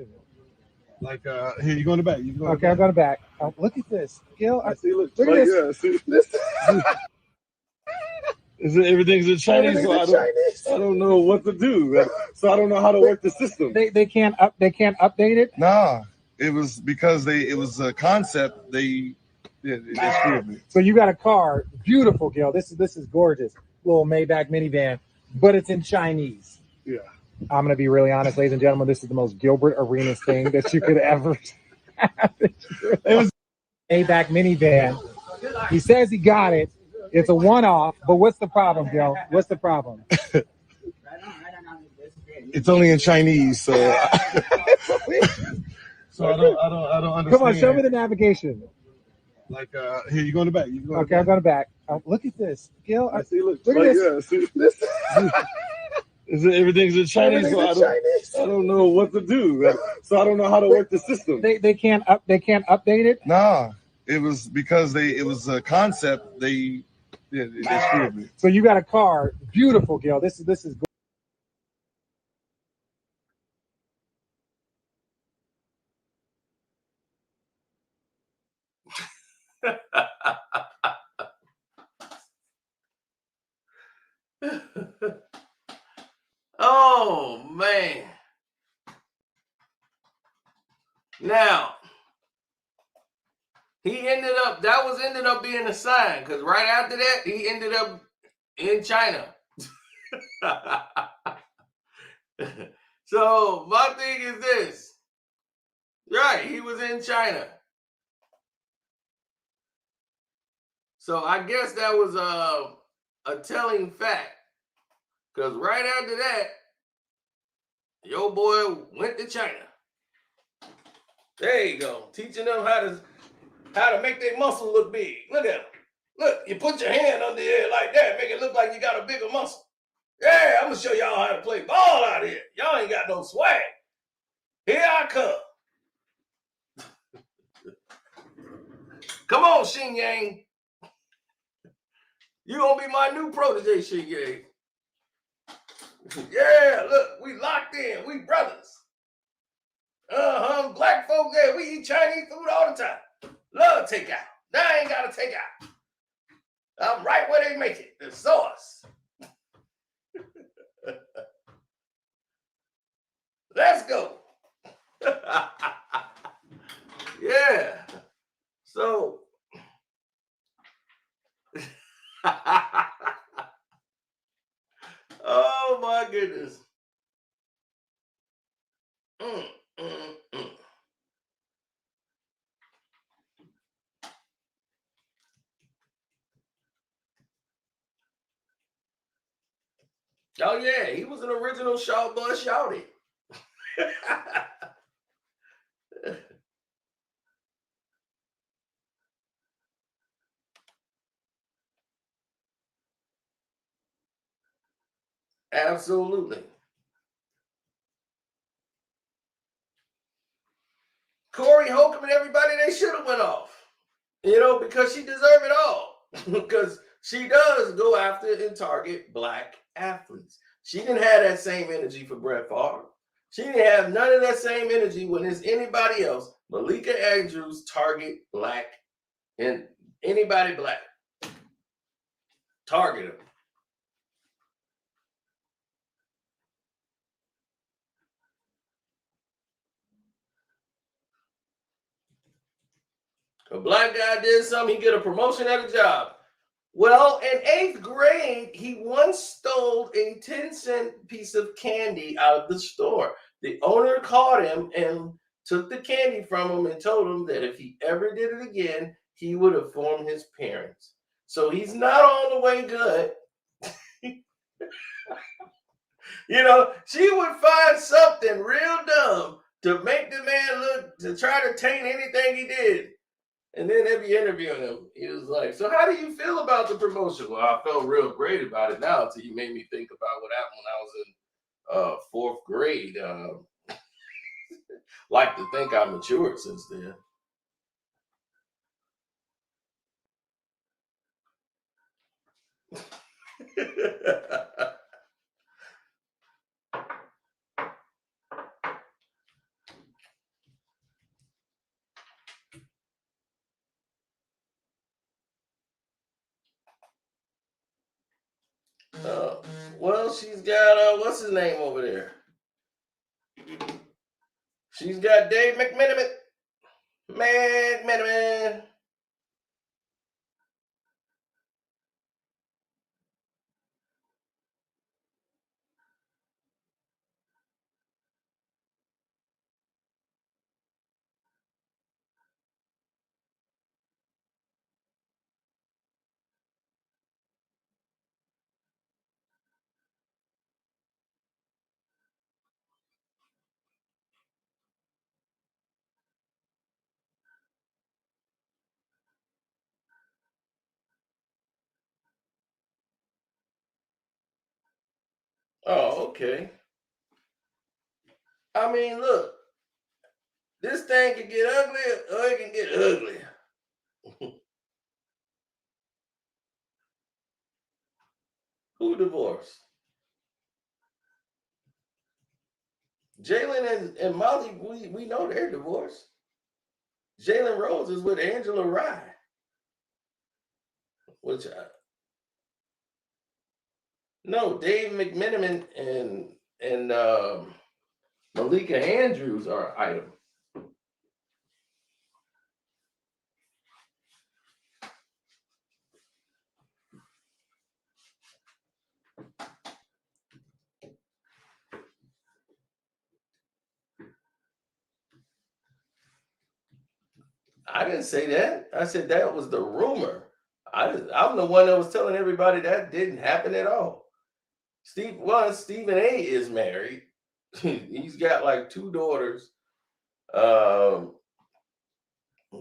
Like, here, you go in the back. You go Okay, I'm going back. Look at this. Gil, I see, look at right, this. Yeah, see, this. Everything's in Chinese, so I don't know what to do. So I don't know how to work the system. They can't update it. Nah, it was because it was a concept. They screwed me. So you got a car, beautiful, Gil. This is gorgeous, little Maybach minivan, but it's in Chinese. Yeah. I'm gonna be really honest, ladies and gentlemen. This is the most Gilbert Arenas thing that you could ever have. It was Maybach minivan. He says he got it. It's a one-off, but what's the problem, Gil? What's the problem? It's only in Chinese, so so I don't understand. Come on, show me the navigation. Like, here, you go in the back. You go Okay, I'm going back. Look at this, Gil. I see, look at right, this. Yeah, see, this. Everything's in Chinese, so I don't know what to do. So I don't know how to work the system. They can't update it. Nah, it was because it was a concept. They screwed me. So you got a car, beautiful, Gil. This is. Oh man. Now that ended up being a sign, because right after that he ended up in China. So my thing is this. Right, he was in China. So I guess that was a telling fact. Because right after that, your boy went to China. There you go. Teaching them how to make their muscle look big. Look at them. Look, you put your hand under there like that, make it look like you got a bigger muscle. Yeah, I'm going to show y'all how to play ball out here. Y'all ain't got no swag. Here I come. Come on, Xing Yang. You going to be my new protege, Xing Yang. Yeah, look, we locked in. We brothers. Black folks, yeah, we eat Chinese food all the time. Love takeout. Now I ain't got to take out. I'm right where they make it. The sauce. Let's go. Yeah. So. Oh my goodness. Oh yeah, he was an original Shaw Buzz Shouty. Absolutely. Corey Holcomb and everybody, they should have went off. You know, because she deserved it all. Because she does go after and target black athletes. She didn't have that same energy for Brett Favre. She didn't have none of that same energy when there's anybody else. Malika Andrews target black and anybody black. Target them. A black guy did something, he get a promotion at a job. Well, in 8th grade, he once stole a 10-cent piece of candy out of the store. The owner caught him and took the candy from him and told him that if he ever did it again, he would inform his parents. So he's not all the way good. You know, she would find something real dumb to make the man look, to try to taint anything he did. And then they'd be interviewing him. He was like, so how do you feel about the promotion? Well, I felt real great about it now until you made me think about what happened when I was in fourth grade. Like to think I matured since then. Well, she's got what's his name over there? She's got Dave McMenamin. McMenamin. Oh, okay. I mean, look, this thing can get ugly or it can get ugly. Who divorced? Jalen and Molly, we know they're divorced. Jalen Rose is with Angela Rye. Which no, Dave McMenamin and Malika Andrews are item. I didn't say that. I said that was the rumor. I'm the one that was telling everybody that didn't happen at all. Stephen A is married. He's got like 2 daughters. That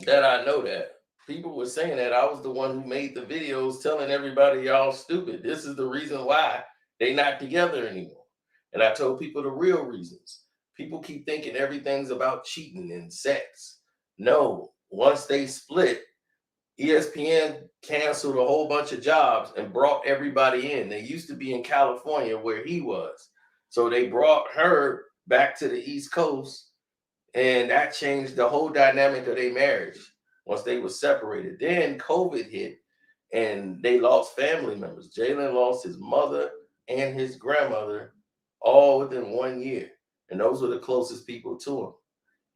I know that. People were saying that I was the one who made the videos telling everybody y'all stupid. This is the reason why they not together anymore. And I told people the real reasons. People keep thinking everything's about cheating and sex. No, once they split, ESPN canceled a whole bunch of jobs and brought everybody in. They used to be in California where he was. So they brought her back to the East Coast, and that changed the whole dynamic of their marriage once they were separated. Then COVID hit and they lost family members. Jalen lost his mother and his grandmother all within 1 year. And those were the closest people to him.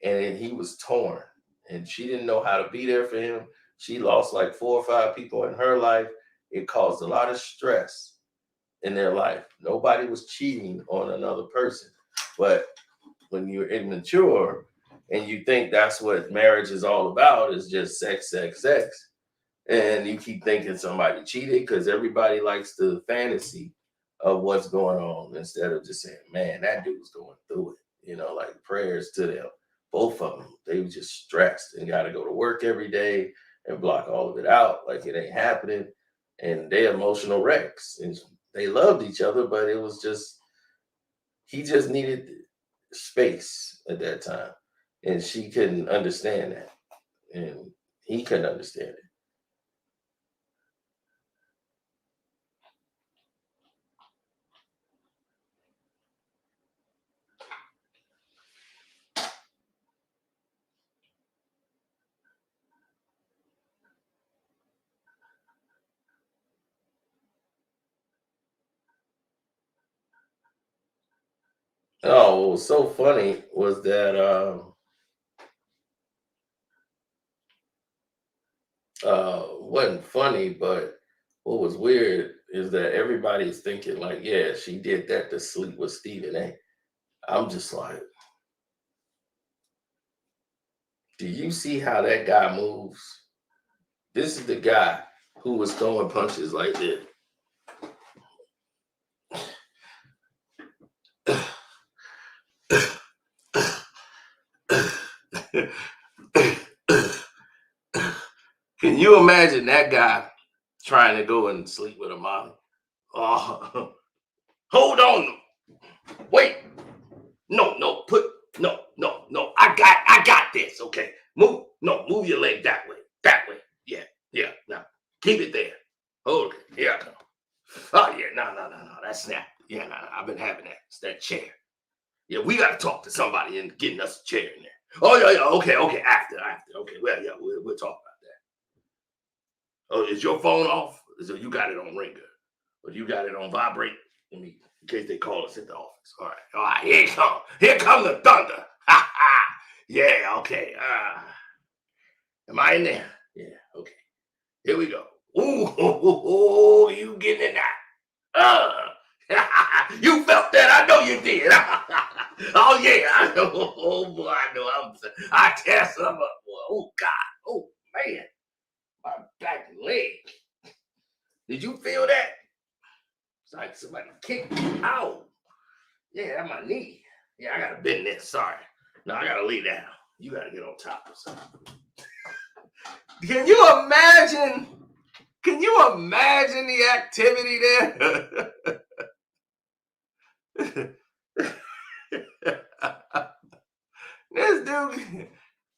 And he was torn. And she didn't know how to be there for him. She lost like 4 or 5 people in her life. It caused a lot of stress in their life. Nobody was cheating on another person. But when you're immature and you think that's what marriage is all about, is just sex, sex, sex, and you keep thinking somebody cheated, because everybody likes the fantasy of what's going on instead of just saying, man, that dude's going through it. You know, like prayers to them. Both of them, they were just stressed and got to go to work every day and block all of it out like it ain't happening. And they emotional wrecks. And they loved each other, but it was just, he just needed space at that time. And she couldn't understand that. And he couldn't understand it. Oh, what was so funny was that wasn't funny, but what was weird is that everybody's thinking like, yeah, she did that to sleep with Stephen A. I'm just like, do you see how that guy moves? This is the guy who was throwing punches like this. Can you imagine that guy trying to go and sleep with a mom? Oh, hold on. Wait. No. I got this. Okay. Move your leg that way. Yeah. Now keep it there. Hold it. Here I come. Oh yeah, no. That's snap. Yeah, no. I've been having that. It's that chair. Yeah, we gotta talk to somebody and getting us a chair in there. Oh yeah. Okay. After. Okay. Well, yeah, we'll talk about that. Oh, is your phone off? So you got it on ringer, or you got it on vibrate? In case they call us at the office. All right. Here come the thunder. Ha ha. Yeah. Okay. Am I in there? Yeah. Okay. Here we go. Ooh, you getting it now? You felt that? I know you did. Oh yeah, I know. Oh boy, I know. I tear some up, boy. Oh God. Oh man, my back and leg. Did you feel that? It's like somebody kicked me out. Yeah, that's my knee. Yeah, I gotta bend this. Sorry. No, I gotta lay down. You gotta get on top of something. Can you imagine? Can you imagine the activity there? This dude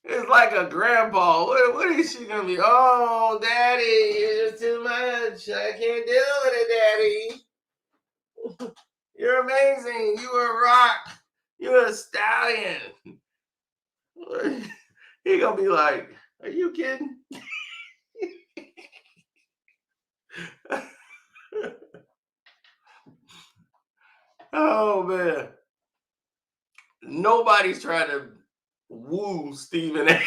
is like a grandpa. What is she gonna be? Oh, daddy, it's too much. I can't deal with it, daddy. You're amazing. You are a rock. You're a stallion. He gonna be like, are you kidding? Oh man. Nobody's trying to woo Stephen A.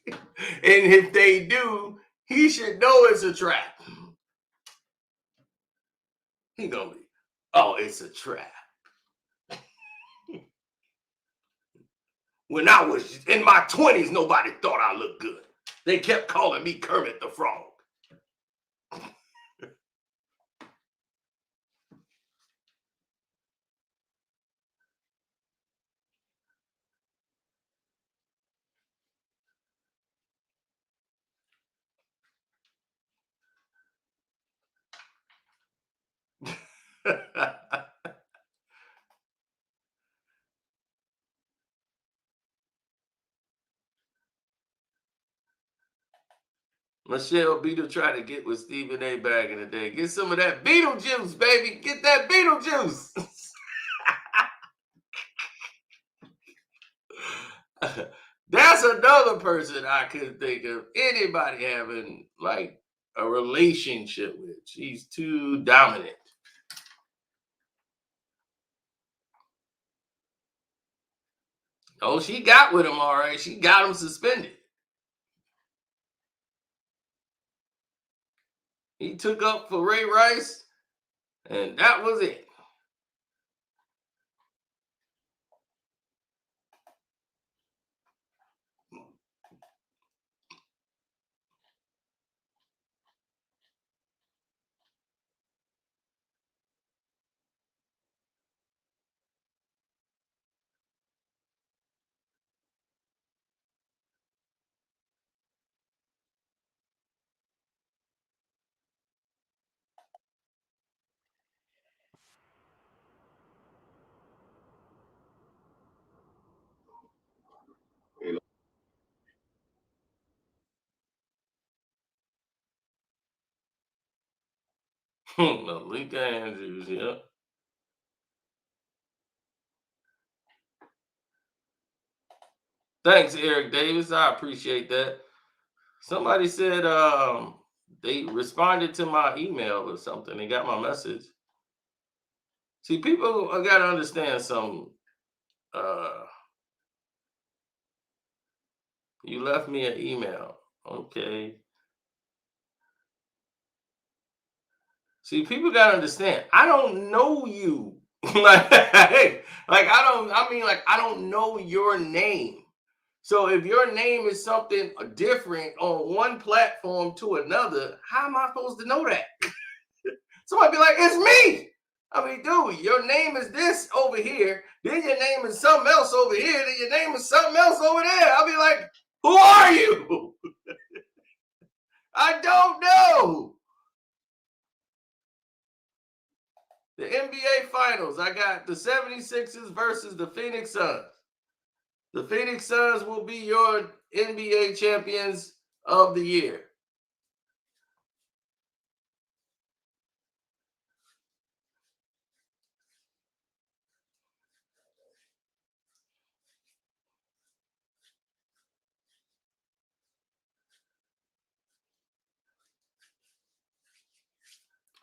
And if they do, he should know it's a trap. He gonna be, oh, it's a trap. When I was in my 20s, nobody thought I looked good. They kept calling me Kermit the Frog. Michelle Beetle tried to get with Stephen A. back in the day. Get some of that Beetlejuice, baby. Get that Beetlejuice. That's another person I could think of anybody having like a relationship with. She's too dominant. Oh, she got with him all right. She got him suspended. He took up for Ray Rice, and that was it. Malika Andrews, yeah. Thanks, Eric Davis. I appreciate that. Somebody said they responded to my email or something. They got my message. See, people got to understand something. You left me an email. Okay. See, people got to understand. I don't know you. I don't know your name. So if your name is something different on one platform to another, how am I supposed to know that? Somebody be like, it's me. I mean, dude, your name is this over here. Then your name is something else over here. Then your name is something else over there. I'll be like, who are you? I don't know. The NBA Finals, I got the 76ers versus the Phoenix Suns. The Phoenix Suns will be your NBA champions of the year.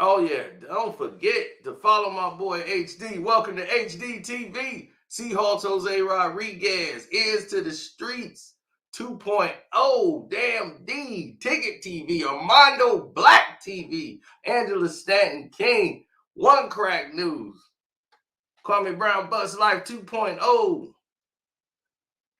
Oh, yeah. Don't forget to follow my boy HD. Welcome to HD TV. Seahawks Jose Rodriguez is to the streets 2.0. Damn D. Ticket TV. Armando Black TV. Angela Stanton King. One Crack News. Kwame Brown Bus Life 2.0.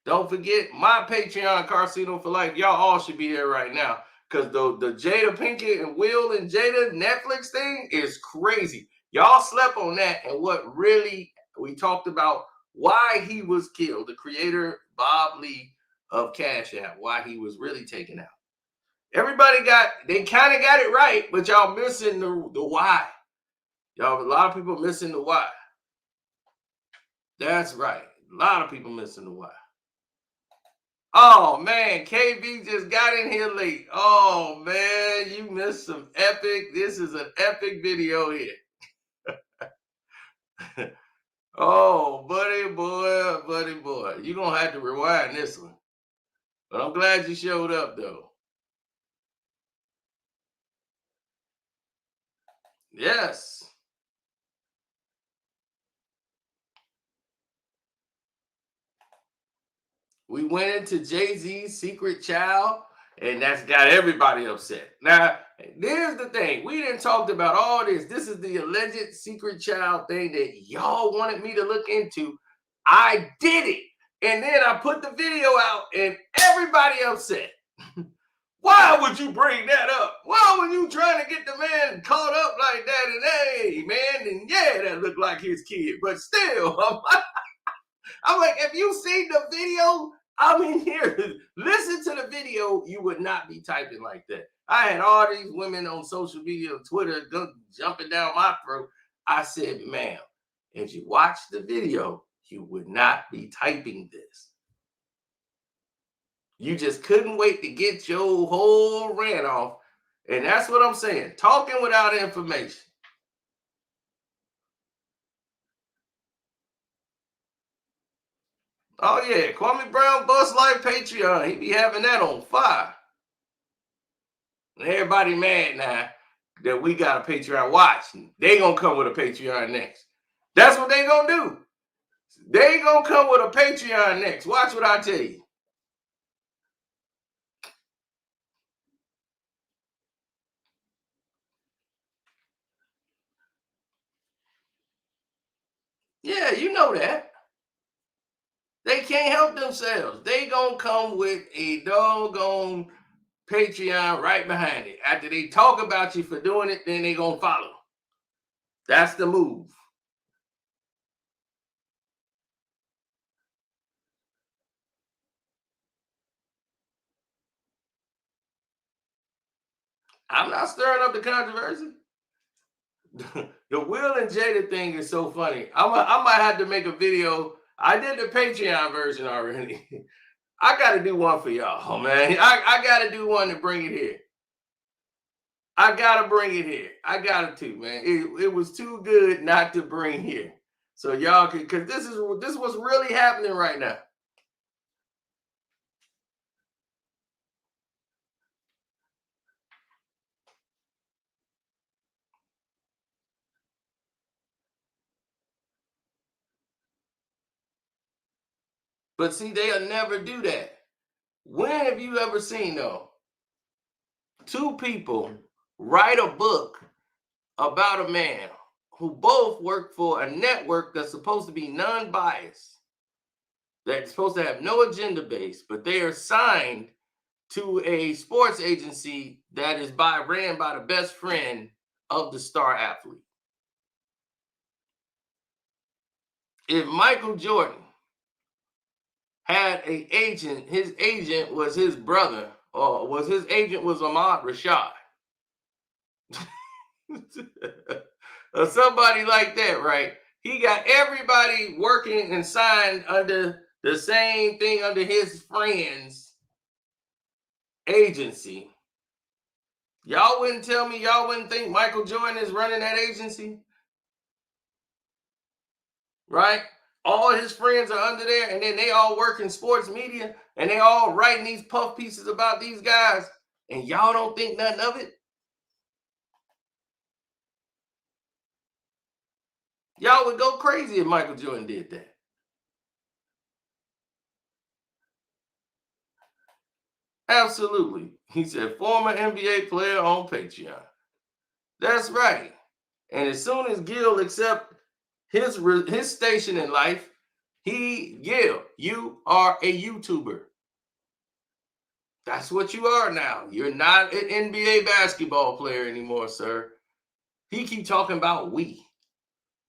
Don't forget my Patreon, Carcino for Life. Y'all all should be there right now. Because the Jada Pinkett and Will and Jada Netflix thing is crazy. Y'all slept on that. And what really, we talked about why he was killed. The creator, Bob Lee of Cash App, why he was really taken out. Everybody they kind of got it right, but y'all missing the why. Y'all, a lot of people missing the why. That's right. A lot of people missing the why. Oh, man, KB just got in here late. Oh, man, you missed some epic. This is an epic video here. Oh, buddy boy. You're going to have to rewind this one. But I'm glad you showed up, though. Yes. We went into Jay-Z's Secret Child, and that's got everybody upset. Now, here's the thing. We didn't talk about all this. This is the alleged Secret Child thing that y'all wanted me to look into. I did it. And then I put the video out, and everybody upset. Why would you bring that up? Why were you trying to get the man caught up like that? And hey, man, and yeah, that looked like his kid. But still, I'm like, if you seen the video, I mean, here, listen to the video, you would not be typing like that. I had all these women on social media, Twitter, jumping down my throat. I said, ma'am, if you watch the video, you would not be typing this. You just couldn't wait to get your whole rant off. And that's what I'm saying. Talking without information. Oh, yeah. Kwame Brown Bus Life Patreon. He be having that on fire. And everybody mad now that we got a Patreon. Watch. They going to come with a Patreon next. That's what they going to do. They going to come with a Patreon next. Watch what I tell you. Yeah, you know that. They can't help themselves. They gonna come with a doggone Patreon right behind it. After they talk about you for doing it, then they gonna follow. That's the move. I'm not stirring up the controversy. The Will and Jada thing is so funny. I might have to make a video. I did the Patreon version already. I got to do one for y'all, man. I got to do one to bring it here. I got to bring it here. I got to, man. It was too good not to bring here. So y'all can, because this is what's really happening right now. But see, they'll never do that. When have you ever seen, though, two people write a book about a man who both work for a network that's supposed to be non-biased? that's supposed to have no agenda base, but they are signed to a sports agency that is ran by the best friend of the star athlete. If Michael Jordan had an agent, his agent was his brother, or his agent was Ahmad Rashad, or somebody like that, right? He got everybody working and signed under the same thing under his friend's agency. Y'all wouldn't tell me, y'all wouldn't think Michael Jordan is running that agency? Right? All his friends are under there, and then they all work in sports media, and they all writing these puff pieces about these guys, and y'all don't think nothing of it? Y'all would go crazy if Michael Jordan did that. Absolutely. He said, former NBA player on Patreon. That's right. And as soon as Gil accept his station in life, Gil, you are a YouTuber. That's what you are now. You're not an NBA basketball player anymore, sir. He keep talking about we.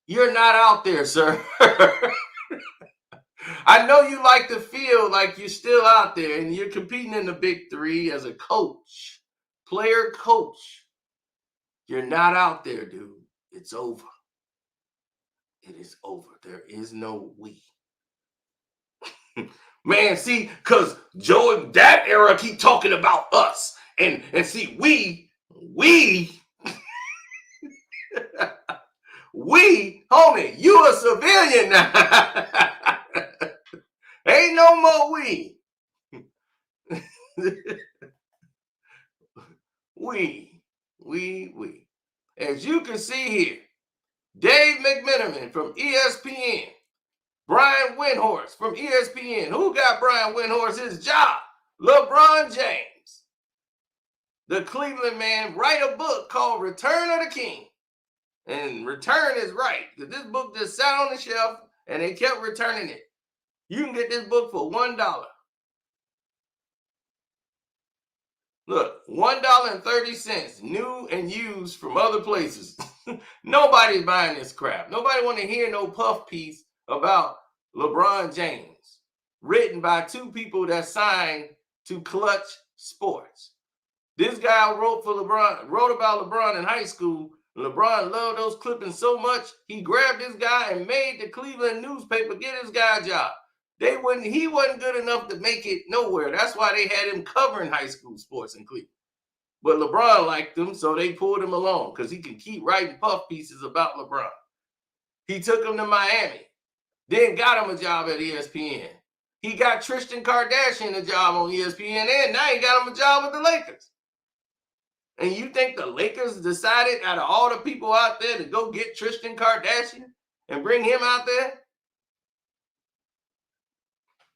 You're not out there, sir. I know you like to feel like you're still out there and you're competing in the big three as a coach, player coach. You're not out there, dude. It's over. It is over. There is no we. Man, see, because Joe, that era keep talking about us. And see, we, homie, you a civilian now. Ain't no more we. We. As you can see here, Dave McMenamin from ESPN, Brian Windhorst from ESPN. Who got Brian Windhorst his job? LeBron James. The Cleveland man write a book called Return of the King. And return is right, because this book just sat on the shelf and they kept returning it. You can get this book for $1. Look, $1.30, new and used from other places. Nobody's buying this crap. Nobody want to hear no puff piece about LeBron James, written by two people that signed to Clutch Sports. This guy wrote about LeBron in high school. LeBron loved those clippings so much, he grabbed this guy and made the Cleveland newspaper get this guy a job. He wasn't good enough to make it nowhere. That's why they had him covering high school sports in Cleveland. But LeBron liked him, so they pulled him along because he can keep writing puff pieces about LeBron. He took him to Miami, then got him a job at ESPN. He got Tristan Kardashian a job on ESPN, and now he got him a job with the Lakers. And you think the Lakers decided out of all the people out there to go get Tristan Kardashian and bring him out there?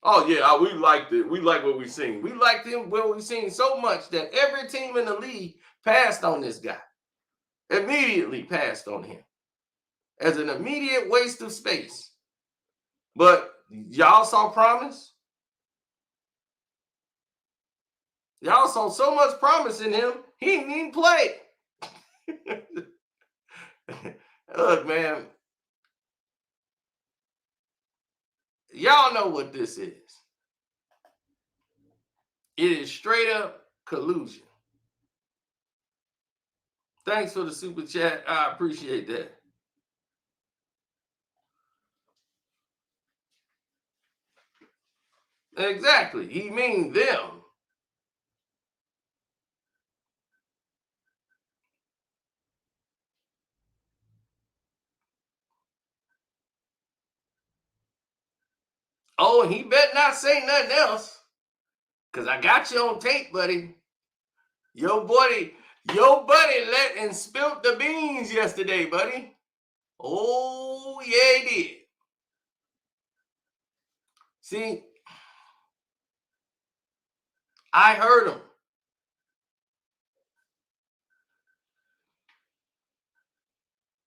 Oh, yeah, we liked it. We like what we seen. We liked him what we seen so much that every team in the league passed on this guy. Immediately passed on him as an immediate waste of space. But y'all saw promise. Y'all saw so much promise in him, he didn't even play. Look, man. Y'all know what this is. It is straight up collusion. Thanks for the super chat. I appreciate that. Exactly. He means them. Oh, and he better not say nothing else. Because I got you on tape, buddy. Your buddy let and spilt the beans yesterday, buddy. Oh, yeah, he did. See, I heard him.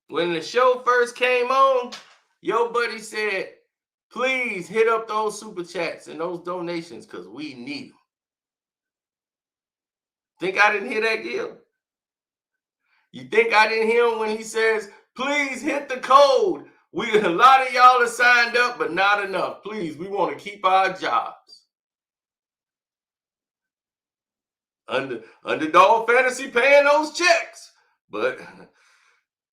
When the show first came on, your buddy said, please hit up those super chats and those donations because we need them. Think I didn't hear that, Gil? You think I didn't hear him when he says, please hit the code? A lot of y'all are signed up, but not enough. Please, we want to keep our jobs. Underdog Fantasy paying those checks. But,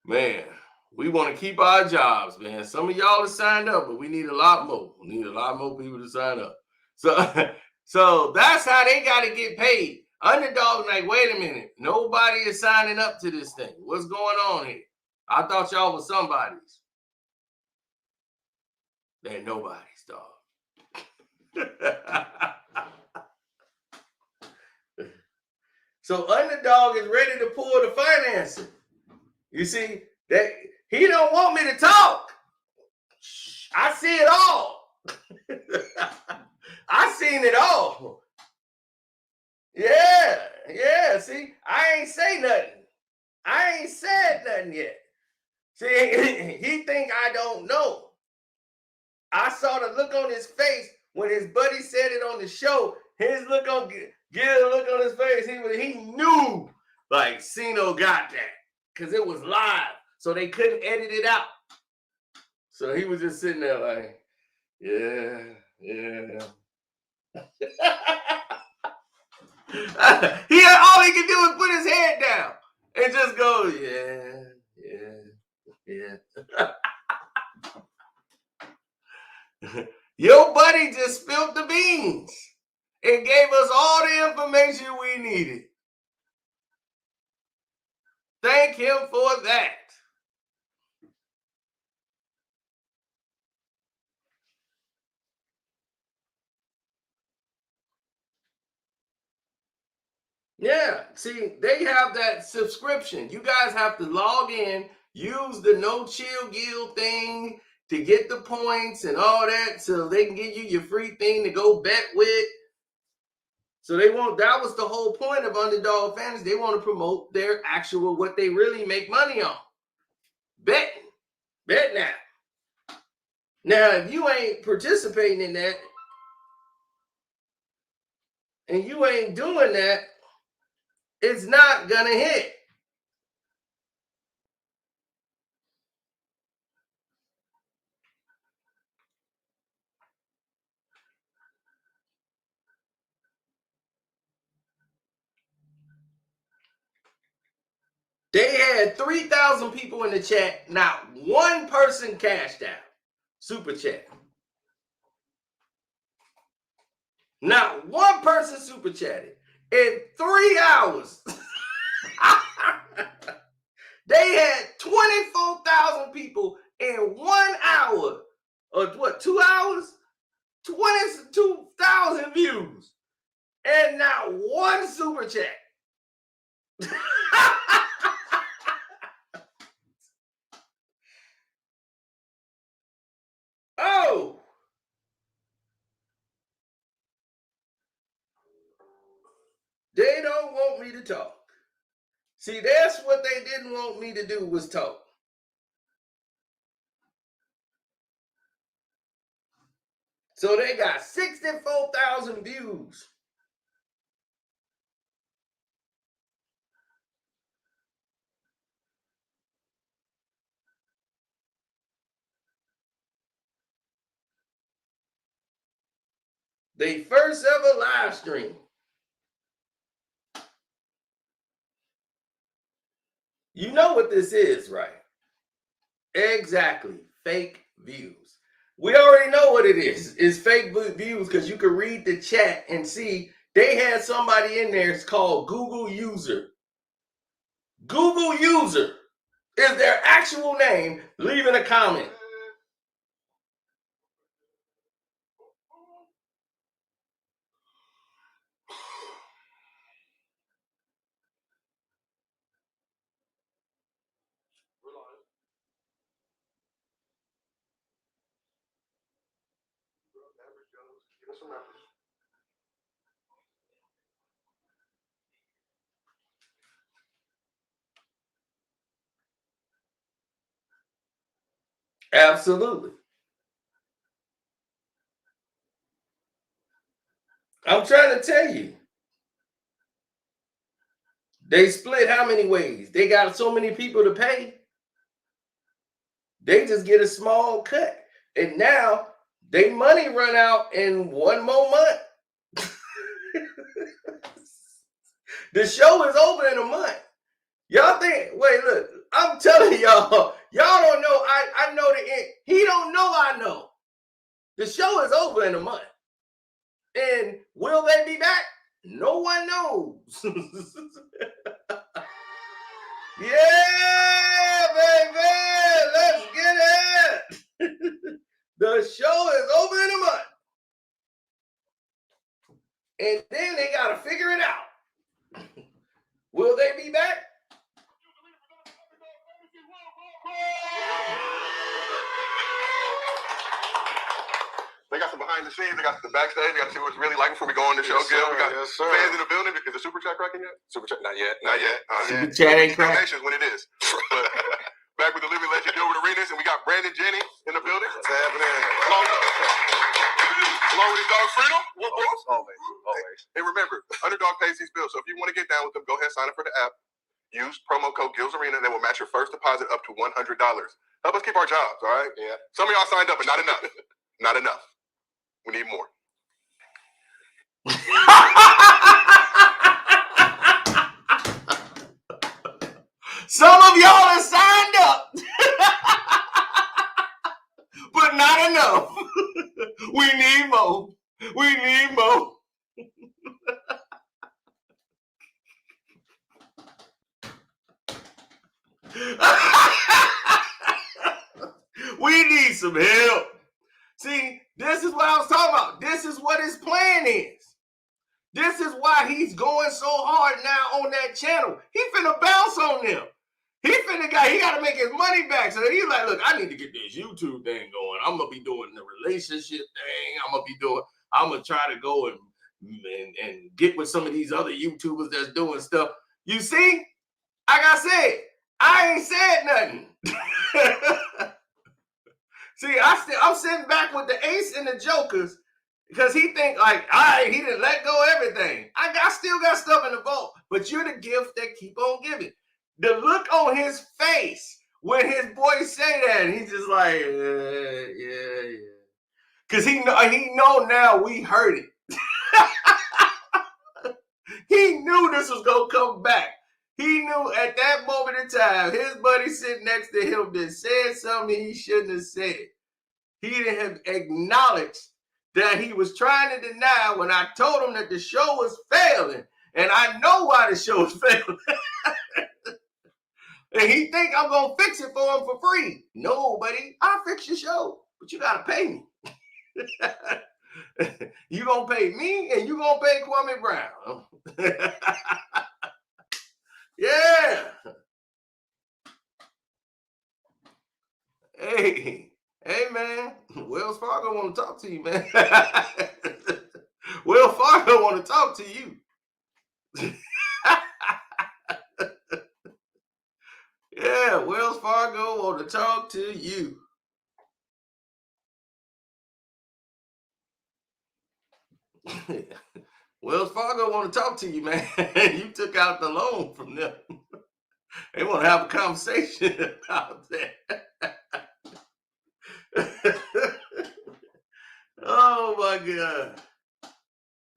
man, we want to keep our jobs, man. Some of y'all are signed up, but we need a lot more. We need a lot more people to sign up. So that's how they got to get paid. Underdog, like, wait a minute. Nobody is signing up to this thing. What's going on here? I thought y'all was somebody's. They ain't nobody's, dog. So Underdog is ready to pull the financing. You see, that he don't want me to talk. I see it all. I seen it all. Yeah. See, I ain't say nothing. I ain't said nothing yet. See, he think I don't know. I saw the look on his face when his buddy said it on the show. His look on, get a look on his face. He knew, like, Cino got that because it was live, so they couldn't edit it out. So he was just sitting there like, yeah. All he can do is put his head down and just go, yeah. Your buddy just spilled the beans and gave us all the information we needed. Thank him for that. Yeah, see, they have that subscription. You guys have to log in, use the No Chill Guild thing to get the points and all that, so they can give you your free thing to go bet with. So that was the whole point of Underdog Fantasy. They want to promote their actual, what they really make money on. Betting. Bet now. Now, if you ain't participating in that, and you ain't doing that, it's not gonna hit. They had 3,000 people in the chat. Not one person cashed out. Super chat. Not one person super chatted. In 3 hours, they had 24,000 people in 1 hour. Or what, 2 hours? 22,000 views. And not one super chat. Oh. They don't want me to talk. See, that's what they didn't want me to do, was talk. So they got 64,000 views. They first ever live stream. You know what this is, right? Exactly. Fake views. We already know what it is. It's fake views because you can read the chat and see they had somebody in there. It's called Google User. Google User is their actual name. Leaving a comment. Absolutely. I'm trying to tell you. They split how many ways? They got so many people to pay. They just get a small cut. And now they money run out in 1 more month. The show is over in a month. Y'all think, wait, look, I'm telling y'all, y'all don't know, I know the end. He don't know I know. The show is over in a month. And will they be back? No one knows. Yeah, baby, let's get it. The show is over in a month. And then they got to figure it out. Will they be back? They got some behind the scenes. They got the backstage. They got to see what it's really like before we go on the show. Yes, Gil, we got fans in the building. Is the super chat cracking yet? Super chat, not yet. Not yet. Super chat ain't cracking. Donations when it is. But back with the living legend Gilbert Arenas, and we got Brandon Jennings in the building. What's happening? Along with his dog Freedom. Always. And remember, Underdog pays these bills. So if you want to get down with them, go ahead and sign up for the app. Use promo code Gil's Arena, and they will match your first deposit up to $100. Help us keep our jobs, all right? Yeah. Some of y'all signed up, but not enough. Not enough. We need more. Some of y'all are signed up, but not enough. We need more. We need more. We need some help. See, this is what I was talking about. This is what his plan is. This is why he's going so hard now on that channel. He finna bounce on them. He got to make his money back. So he's like, look, I need to get this YouTube thing going. I'm going to be doing the relationship thing. I'm going to try to go and get with some of these other YouTubers that's doing stuff. You see, like I said, I ain't said nothing. See, I'm sitting back with the ace and the jokers because he think like, all right, he didn't let go of everything. I still got stuff in the vault, but you're the gift that keep on giving. The look on his face when his boys say that, and he's just like, yeah. Because he know now we heard it. He knew this was going to come back. He knew at that moment in time, his buddy sitting next to him that said something he shouldn't have said. He didn't have acknowledged that he was trying to deny when I told him that the show was failing. And I know why the show is failing. And he think I'm going to fix it for him for free. No, buddy, I'll fix your show, but you got to pay me. You going to pay me and you going to pay Kwame Brown. Yeah. Hey, man. Wells Fargo want to talk to you, man. Wells Fargo want to talk to you. Yeah, Wells Fargo want to talk to you. Wells Fargo want to talk to you, man. You took out the loan from them. They want to have a conversation about that. Oh my God.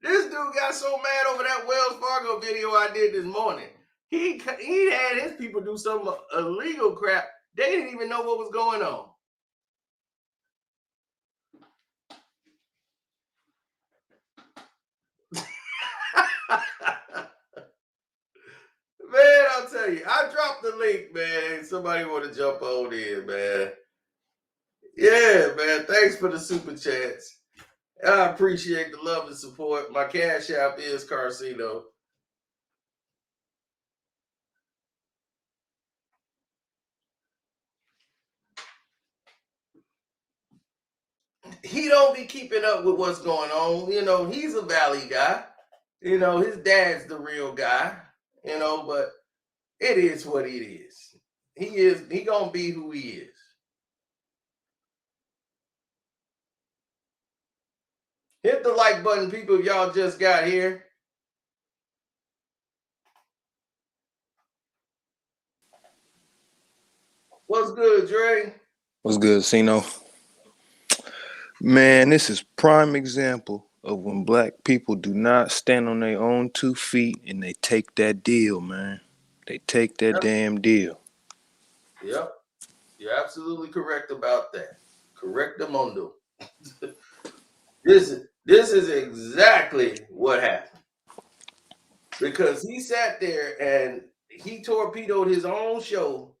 This dude got so mad over that Wells Fargo video I did this morning. He had his people do some illegal crap. They didn't even know what was going on. Man, I'll tell you, I dropped the link, man. Somebody want to jump on in, man. Yeah, man. Thanks for the super chats. I appreciate the love and support. My cash app is Carcino. He don't be keeping up with what's going on. You know, he's a Valley guy. You know, his dad's the real guy. You know, but it is what it is. He gonna be who he is. Hit the like button, people. Y'all just got here. What's good, Dre? What's good, Sino? Man, this is prime example of when black people do not stand on their own 2 feet and they take that deal, man. They take that damn deal. Yep. You're absolutely correct about that. Correctamundo. This is exactly what happened. Because he sat there and he torpedoed his own show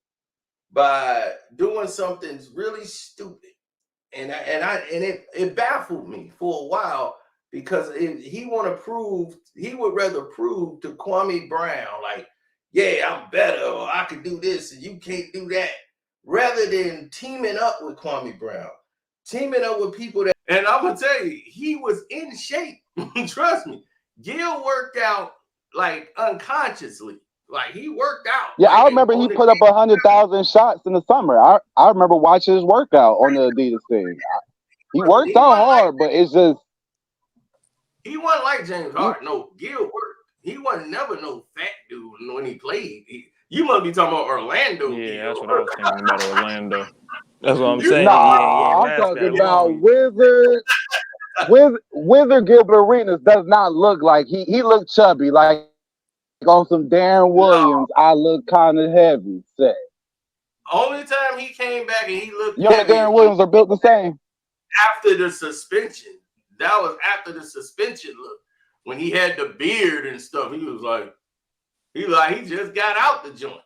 by doing something really stupid. And it baffled me for a while because he would rather prove to Kwame Brown, like, yeah, I'm better, or I could do this and you can't do that, rather than teaming up with Kwame Brown, teaming up with people that, and I'm gonna tell you, he was in shape. Trust me. Gil worked out like unconsciously. Like he worked out. Yeah, like, I remember he put up 100,000 shots in the summer. I remember watching his workout on the Adidas thing. He worked out hard, but it's just he wasn't like James Harden. No, Gil worked. He wasn't never no fat dude when he played. You must be talking about Orlando. Yeah, Gil. that's what I was thinking about, Orlando. That's what I'm saying. Nah, I'm talking about Wizard Gilbert Arenas does not look like he looked chubby, like on some Darren Williams. No. I look kind of heavy. Say. Only time he came back and he looked heavy. Darren Williams are built the same. After the suspension. That was after the suspension look. When he had the beard and stuff, he was like, he just got out the joint.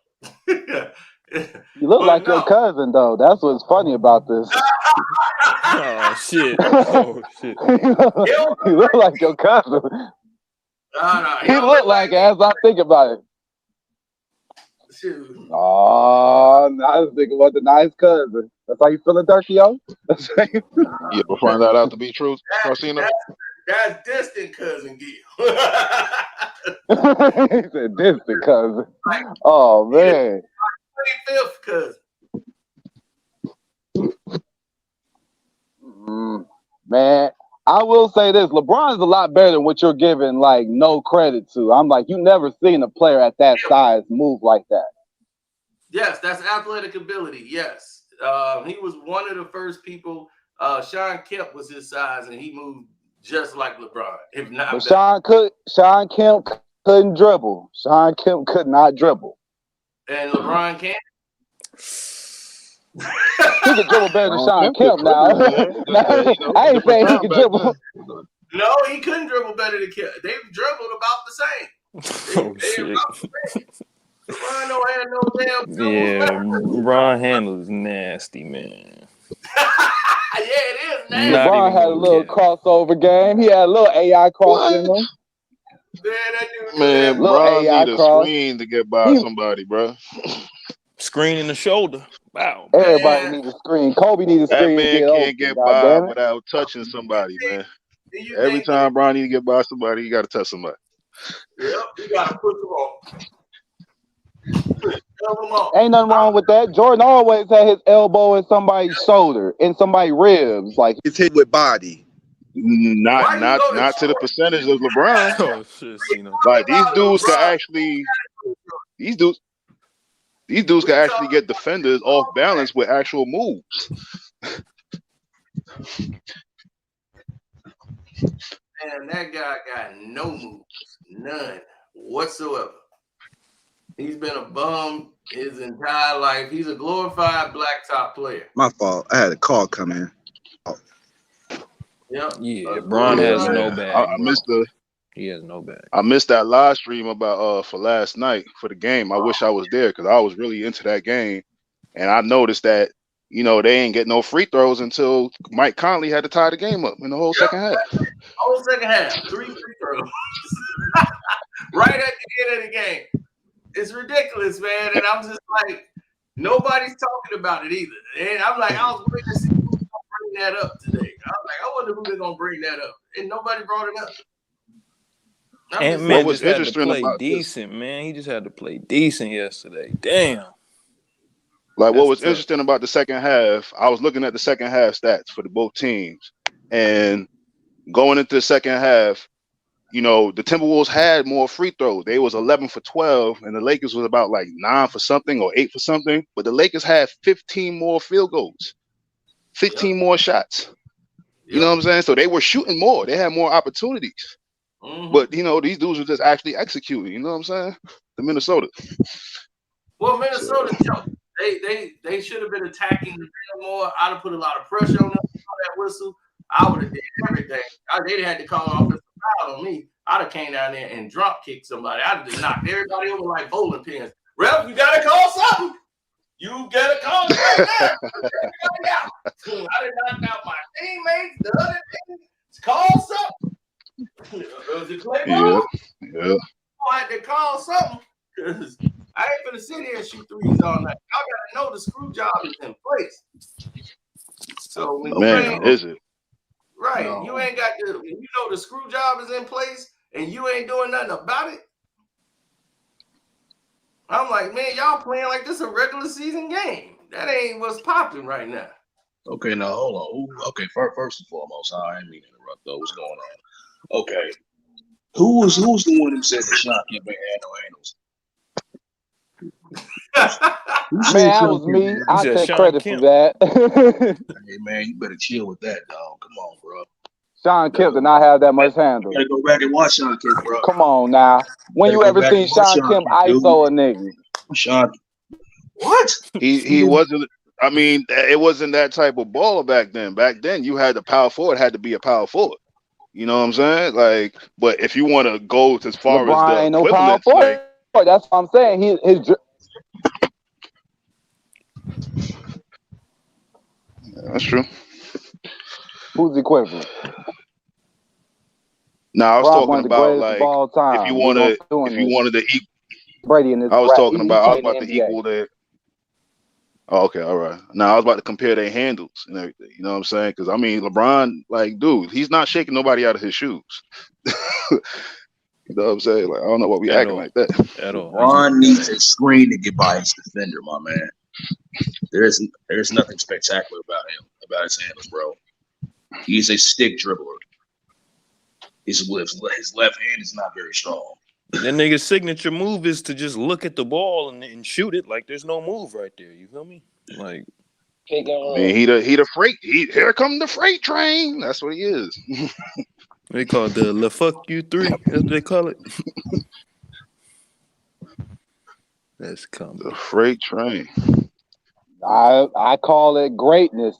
You look like your cousin, though. That's what's funny about this. Oh shit! Oh shit! He look like your cousin. He look like it as I think about it. Shoot. Oh, I was thinking about the nice cousin. That's how you feeling, Durkio? Yeah, we'll find that out to be true. That's distant cousin Gil. He said distant cousin. Oh man. 25th cousin. Man, I will say this: LeBron is a lot better than what you're giving like no credit to. I'm like, you never seen a player at that size move like that. Yes, that's athletic ability. Yes, he was one of the first people. Sean Kemp was his size, and he moved just like LeBron, if not but better. Sean Kemp couldn't dribble. Sean Kemp could not dribble. And LeBron can't. He can dribble better than Sean Kemp now. I ain't saying he can dribble. No, he couldn't dribble better than Kemp. They dribbled about the same. LeBron don't have no damn dribble. Yeah, Ron handles nasty, man. Yeah, it is nasty. LeBron had a little crossover game. He had a little AI cross in him. Man, Bron need a screen to get by somebody, bro. Screen in the shoulder. Wow. Everybody needs a screen. Kobe needs a screen. That man can't get by without touching somebody, man. Every time Bron need to get by somebody, you got to touch somebody. Yep, you got to push them off. Ain't nothing wrong with that. Jordan always had his elbow in somebody's shoulder, in somebody's ribs. Like he's hit with body. Not to the percentage of LeBron. Oh shit, like these dudes can actually get defenders off balance with actual moves. Man, that guy got no moves, none whatsoever. He's been a bum his entire life. He's a glorified blacktop player. My fault. I had a call come in. Yep. Yeah, Bron has no bag. He has no bag. I missed that live stream about for last night for the game. I wish I was there because I was really into that game, and I noticed that they ain't get no free throws until Mike Conley had to tie the game up in the whole second half. Whole second half, 3 free throws, right at the end of the game. It's ridiculous, man, and I'm just like, nobody's talking about it either. And I'm like, I was waiting to see who's gonna bring that up today. I was like, I wonder who they're gonna bring that up, and nobody brought it up. Ant-Man just had to play decent, man. He just had to play decent yesterday. Damn. Like what was interesting about the second half, I was looking at the second half stats for both teams, and going into the second half, you know, the Timberwolves had more free throws. They was 11 for 12, and the Lakers was about like 9 for something or 8 for something. But the Lakers had 15 more field goals, 15 more shots. You know what I'm saying? So they were shooting more. They had more opportunities. But, you know, these dudes were just actually executing. You know what I'm saying? The Minnesota. Well, Minnesota choked. They should have been attacking the field more. I'd have put a lot of pressure on them. That whistle, I would have did everything. They'd had to call an offensive foul on me. I'd have came down there and drop kicked somebody. I'd have just knocked everybody over like bowling pins. Ref, you gotta call something. You gotta call it right now. I done knocked out my teammates. The other team, call something. Was it Clay Ball? Yeah. I had to call something because I ain't gonna sit here and shoot threes all night. Y'all gotta know the screw job is in place. So when is it? Right, you ain't got the, you know, the screw job is in place and you ain't doing nothing about it. I'm like, man, y'all playing like this a regular season game. That ain't what's popping right now. Okay, now hold on. Okay, first and foremost, I didn't mean to interrupt though. What's going on? Okay, who's the one who said that Sean Kemp ain't had no anals? Man, that was me. I take credit for that. Hey man, you better chill with that, dog. Come on, bro. Sean Kemp did not have that much handle. You gotta go back and watch Sean Kemp, bro. Come on now. When you ever seen Sean Kemp ISO a nigga? Sean, what? He wasn't. I mean, it wasn't that type of baller back then. Back then, you had the power forward had to be a power forward. You know what I'm saying? Like, but if you want to go as far LeBron as the ain't no power forward. like, That's what I'm saying. That's true. Who's the equivalent? No, I was talking about like time. if you wanted to equal Brady in this. I was talking about I was about to equal their. Oh, okay, all right. Now I was about to compare their handles and everything. You know what I'm saying? Because I mean, LeBron, like, dude, he's not shaking nobody out of his shoes. You know what I'm saying? Like, I don't know what we acting like that. At all. LeBron needs a screen to get by his defender, my man. There's nothing spectacular about him, about his handles, bro. He's a stick dribbler. His left hand is not very strong. That nigga's signature move is to just look at the ball and shoot it like there's no move right there. You feel me? Like, I mean, he the freight. Here come the freight train. That's what he is. They call it the fuck you three. That's what they call it. That's coming. The freight train. I call it greatness.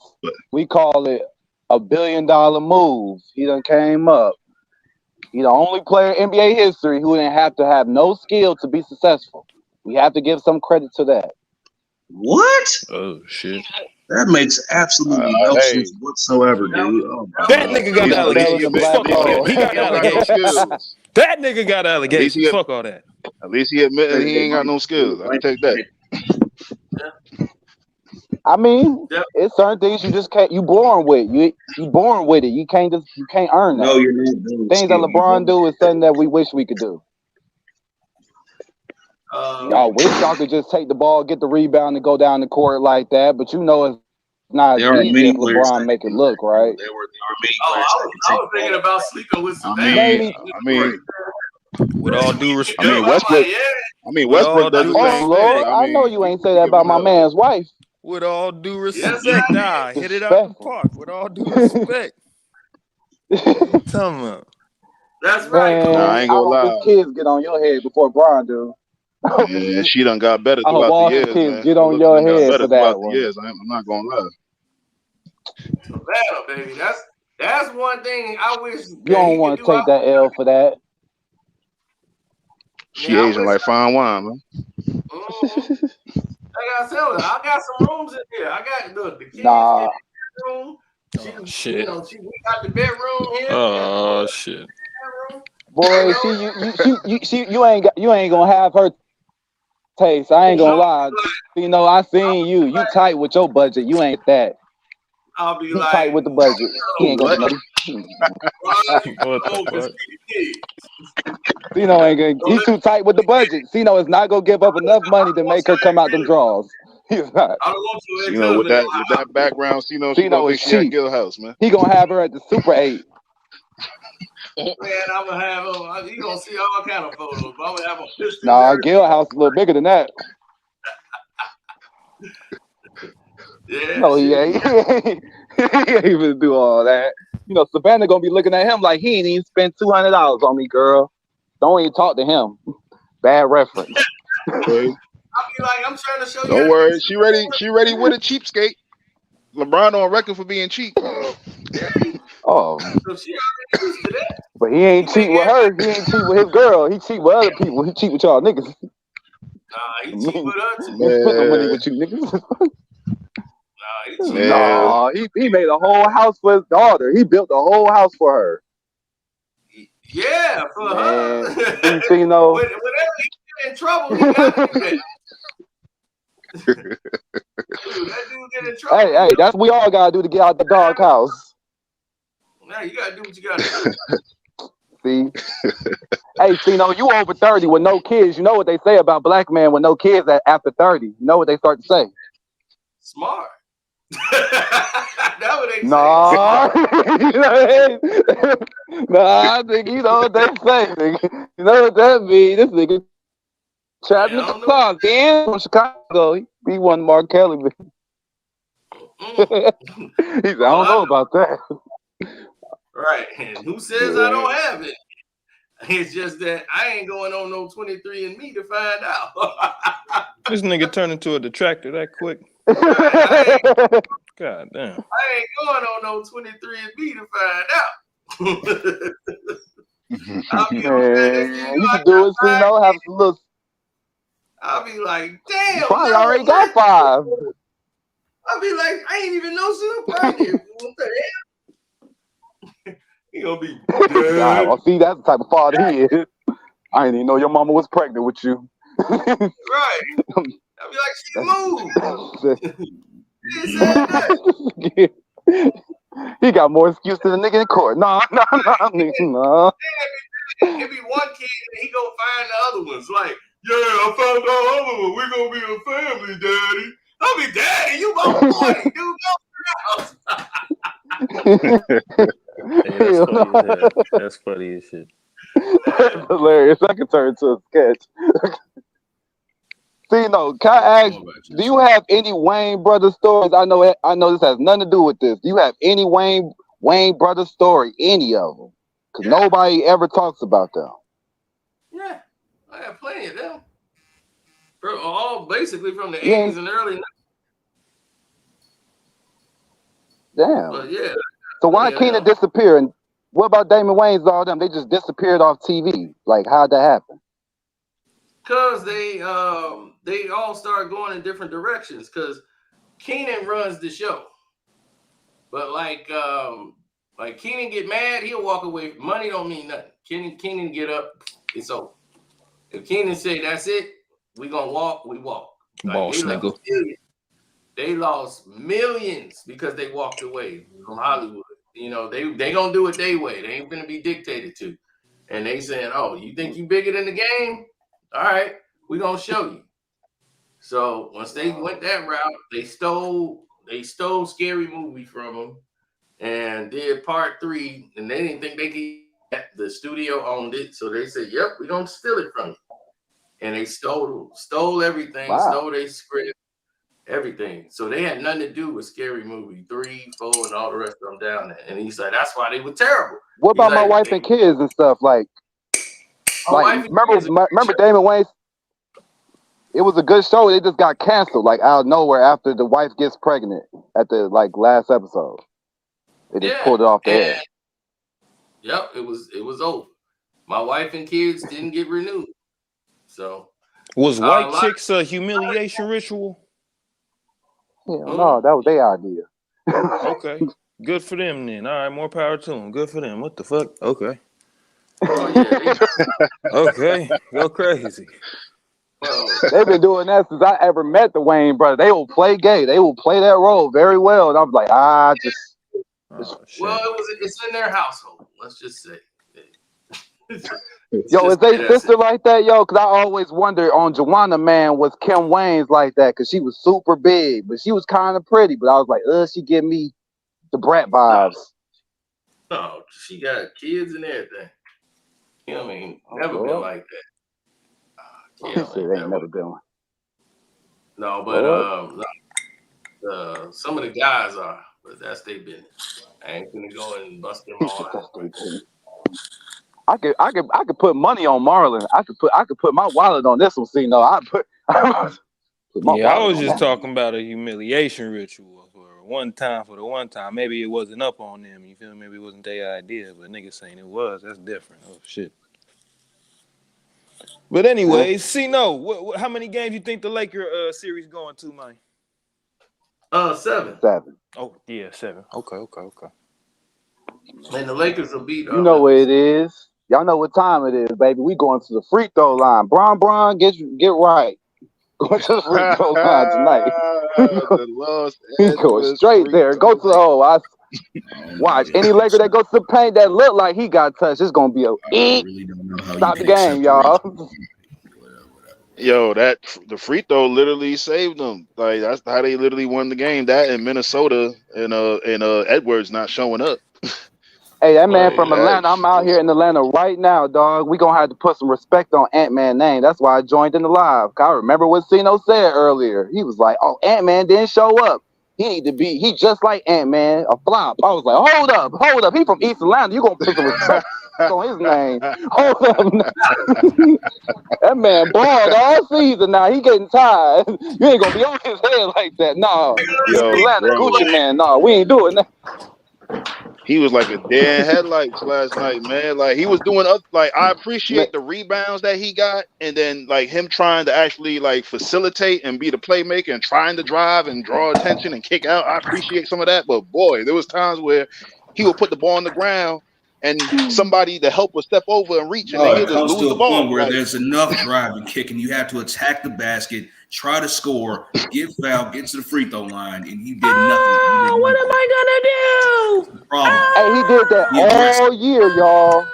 We call it $1 billion move. He done came up. He's the only player in NBA history who didn't have to have no skill to be successful. We have to give some credit to that. What? Oh shit! That makes absolutely no sense whatsoever, dude. Oh, that nigga got allegations. Fuck all that. He got allegations. That nigga got allegations. Fuck all that. At least he admitted he ain't got no skills. I can take that. I mean, it's certain things you just can't. You born with. You born with it. You can't earn that. No, you're not doing things that LeBron do is something that we wish we could do. Y'all wish y'all could just take the ball, get the rebound, and go down the court like that. But you know it's not as easy as LeBron make it look, right? There are I was thinking about sleeping with some. I mean, with all due respect, Westbrook does the same Lord, thing. I know you ain't say that about my man's wife. With all due respect, hit it out the park. With all due respect. Tell me. That's right. Man, I ain't gonna lie. Kids get on your head before Brian do. Yeah, she done got better throughout the years, man. Get on your head for that one. I'm not gonna lie. Battle, baby. That's one thing I wish. You don't want to take that L for that. She Asian like fine wine, man. I gotta tell her, I got some rooms in here. I got the kids nah. room. Shit. You know, we got the bedroom here. Oh shit. Boy, you ain't gonna have her taste. I ain't gonna lie. You know, I seen you. You tight with your budget. You ain't that. I'll be he like, tight with the budget. He ain't gonna know. Cino ain't gonna. He's too tight with the budget. Cino is not gonna give up enough money to make her come out them draws. He's not. You know, with that background, Cino is cheap. Guild House, man. He gonna have her at the Super 8. I'm gonna have him. You gonna see all kind of photos. But I'm gonna have him pistons. Nah, Gil house a little bigger than that. Yeah, No, he ain't. He ain't even do all that. You know, Savannah gonna be looking at him like he ain't even spent $200 on me, girl. Don't even talk to him. Bad reference. Okay. I'll be like, I'm trying to show you. Don't worry, she ready. She ready with a cheapskate. LeBron on record for being cheap. Oh, So she already used to that. but he ain't cheat with her. He ain't cheat with his girl. He cheat with other people. He cheat with y'all niggas. Nah, he cheat with her too. He spent no money with you niggas. He cheat. Nah, he made a whole house for his daughter. He built a whole house for her. Yeah, for her. You know. Whenever he get in trouble, he gotta do that. Dude, that dude get in trouble. Hey, that's what we all gotta do to get out the doghouse. Now you gotta do what you gotta do. See? Hey, Tino, you over 30 with no kids. You know what they say about black men with no kids after 30. You know what they start to say? Smart. That's what they nah. Nah, I think you know what they say. Nigga. You know what that means? This nigga trapped in the closet. From Chicago. He won Mark Kelly. He said, I don't know about that. Right. And who says I don't have it? It's just that I ain't going on no 23andMe to find out. This nigga turned into a detractor that quick. God damn. I ain't going on no 23andMe to find out. I'll be on that. You can do it, so you know, have some little. I'll be like, damn. You probably already got 5. I'll be like, I ain't even know she was pregnant. What the hell? He gonna be nah, well, see, that's the type of father he is. I didn't even know your mama was pregnant with you. Right. I'll be like, she moved. He got more excuse than the nigga in court. No. It'd be one kid and he go find the other ones. Like, yeah, I found the other one. We're gonna be a family, daddy. I'll be daddy, you about 40, dude. Hey, that's funny as hell. That's funny as shit. That's hilarious. I can turn into a sketch. See, no, can I ask, do you have any Wayne brother stories? I know this has nothing to do with this. Do you have any Wayne brother story? Any of them? Because nobody ever talks about them. Yeah, I have plenty of them. All basically from the 80s and early 90s. Damn. But yeah. So why Keenan disappear? And what about Damon Wayans and all them? They just disappeared off TV. Like, how'd that happen? Because they all start going in different directions. Because Keenan runs the show, but like Keenan get mad, he'll walk away. Money don't mean nothing. Keenan get up, it's over. If Keenan say that's it, we gonna walk, we walk. Boss nigga. They lost millions because they walked away from Hollywood. You know, they gonna do it their way. They ain't gonna be dictated to. And they saying, oh, you think you bigger than the game? All right, we gonna show you. So once they went that route, they stole Scary Movie from them and did part 3, and they didn't think they could. The studio owned it, so they said, yep, we're gonna steal it from you. And they stole everything, stole their script, everything. So they had nothing to do with Scary Movie 3, 4, and all the rest of them down there. And he's like, that's why they were terrible. What about My Wife and Kids and stuff? Remember Damon Wayans? It was a good show. They just got canceled like out of nowhere after the wife gets pregnant at the last episode. They just pulled it off the air. Yep, it was over. My Wife and Kids didn't get renewed. So was White Chicks a humiliation ritual? No, that was their idea. Okay, good for them then. All right, more power to them. Good for them. What the fuck? Okay. Oh yeah. Okay, go crazy. They've been doing that since I ever met the Wayne brother. They will play gay. They will play that role very well. And I was like, it's in their household. Let's just say. Yo, is they sister like that, yo? Because I always wondered on Joanna Man, was Kim Wayne's like that? Because she was super big, but she was kind of pretty. But I was like, she give me the brat vibes. No, she got kids and everything. You know what I mean? Never been like that. He said ain't never been one. No, but some of the guys are, but that's their business. I ain't gonna go and bust them all out. I could put money on Marlon. I could put my wallet on this one. See, no, I put my I was wallet just on talking about a humiliation ritual for the one time. Maybe it wasn't up on them. You feel me? Maybe it wasn't their idea, but niggas saying it was. That's different. Oh shit. But anyways, no. How many games you think the Laker series going to, man? 7. 7. Oh yeah, 7. Okay. And the Lakers will beat. You know what it is. Y'all know what time it is, baby. We going to the free throw line. Bron, get right. Going to the free throw line tonight. We go straight there. Go to the hole. Watch any Laker that goes to the paint that look like he got touched. It's gonna be a stop the game, y'all. Yo, the free throw literally saved them. Like that's how they literally won the game. That in Minnesota and Edwards not showing up. Hey, that man from Atlanta. I'm out here in Atlanta right now, dog. We gonna have to put some respect on Ant-Man's name. That's why I joined in the live. I remember what Sino said earlier. He was like, "Oh, Ant-Man didn't show up. He just like Ant-Man, a flop." I was like, hold up. He from East Atlanta. You gonna put some respect on his name? Hold up. That man balled all season. Now he getting tired. You ain't gonna be on his head like that. No, Atlanta, Gucci man. No, we ain't doing that. He was like a dead headlights last night, man. Like he was doing I appreciate the rebounds that he got, and then like him trying to actually like facilitate and be the playmaker and trying to drive and draw attention and kick out. I appreciate some of that, but boy, there was times where he would put the ball on the ground and somebody to help would step over and reach, and then he'll just lose the ball. Where there's enough driving, kicking, you have to attack the basket, try to score, get fouled, get to the free throw line, and he did nothing. What am I gonna do? Hey, he did that all year, y'all.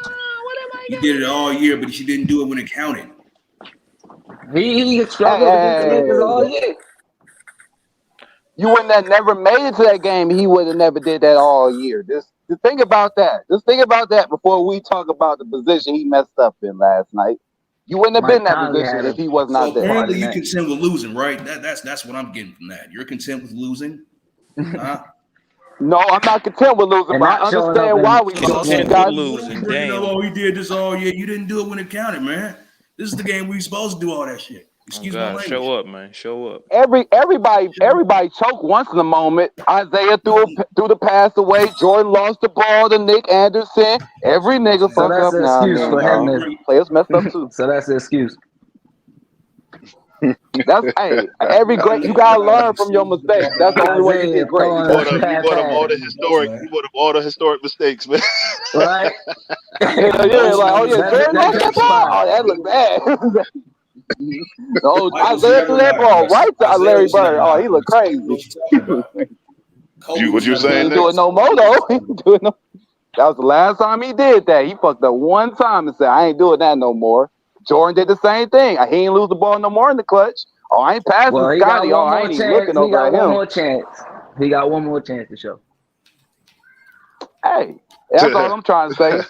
He did it all year, but he didn't do it when it counted. He struggled against the Lakers all year. You wouldn't have never made it to that game. He would have never did that all year. Just think about that. Just think about that before we talk about the position he messed up in last night. You wouldn't have been in that position if he was not there. Apparently, you content with losing, right? That's what I'm getting from that. You're content with losing. No, I'm not content with losing, but I understand why we lost. You know, he did this all year. You didn't do it when it counted, man. This is the game we supposed to do all that shit. Excuse my language. Show up, man. Show up. Everybody choke once in a moment. Isaiah threw the pass away. Jordan lost the ball to Nick Anderson. Every nigga fuck up now. Players messed up too. So that's the excuse. That's every great. You gotta learn from your mistakes. That's the only way you get great. You brought up all the historic mistakes, man. Right? Yeah, like Jordan lost that ball. Oh, that looked bad. No, Isaiah threw that ball right to Larry Bird. Oh, he looked crazy. What you saying? He ain't doing no more though. That was the last time he did that. He fucked up one time and said, "I ain't doing that no more." Jordan did the same thing. He ain't lose the ball no more in the clutch. Oh, I ain't passing Scotty. Oh, I ain't even looking over at him. He got one more chance. He got one more chance to show. Hey, that's all I'm trying to say.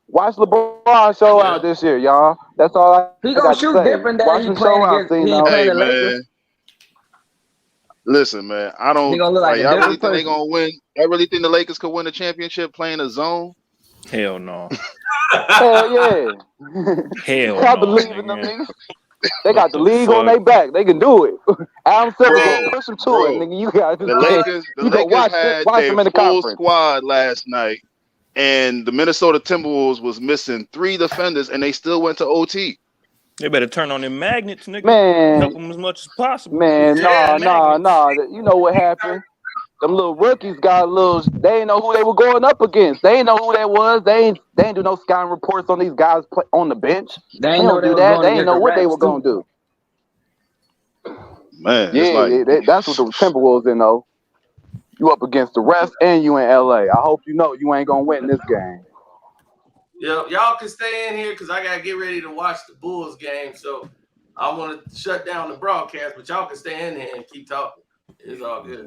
Watch LeBron show out this year, y'all. That's all He gonna shoot different than he playing against the Lakers. Listen, man, I don't. I really think they gonna win. I really think the Lakers could win the championship playing a zone. Hell no. Hell yeah. Hell I believe in them niggas. They got the league on their back. They can do it. Adam Silver gonna push them to it, nigga. You got the Lakers. The Lakers had their full squad last night, and the Minnesota Timberwolves was missing 3 defenders, and they still went to OT. They better turn on them magnets, nigga. Man, help them as much as possible. Man, nah. You know what happened? Them little rookies got they didn't know who they were going up against. They didn't know who that was. They ain't do no scouting reports on these guys on the bench. They don't do that. They didn't know what they were going to do. Man, that's what the Timberwolves didn't know. You up against the rest, and you in LA. I hope you know you ain't gonna win this game. Yeah, y'all can stay in here because I gotta get ready to watch the Bulls game. So I want to shut down the broadcast, but y'all can stay in here and keep talking. It's all good.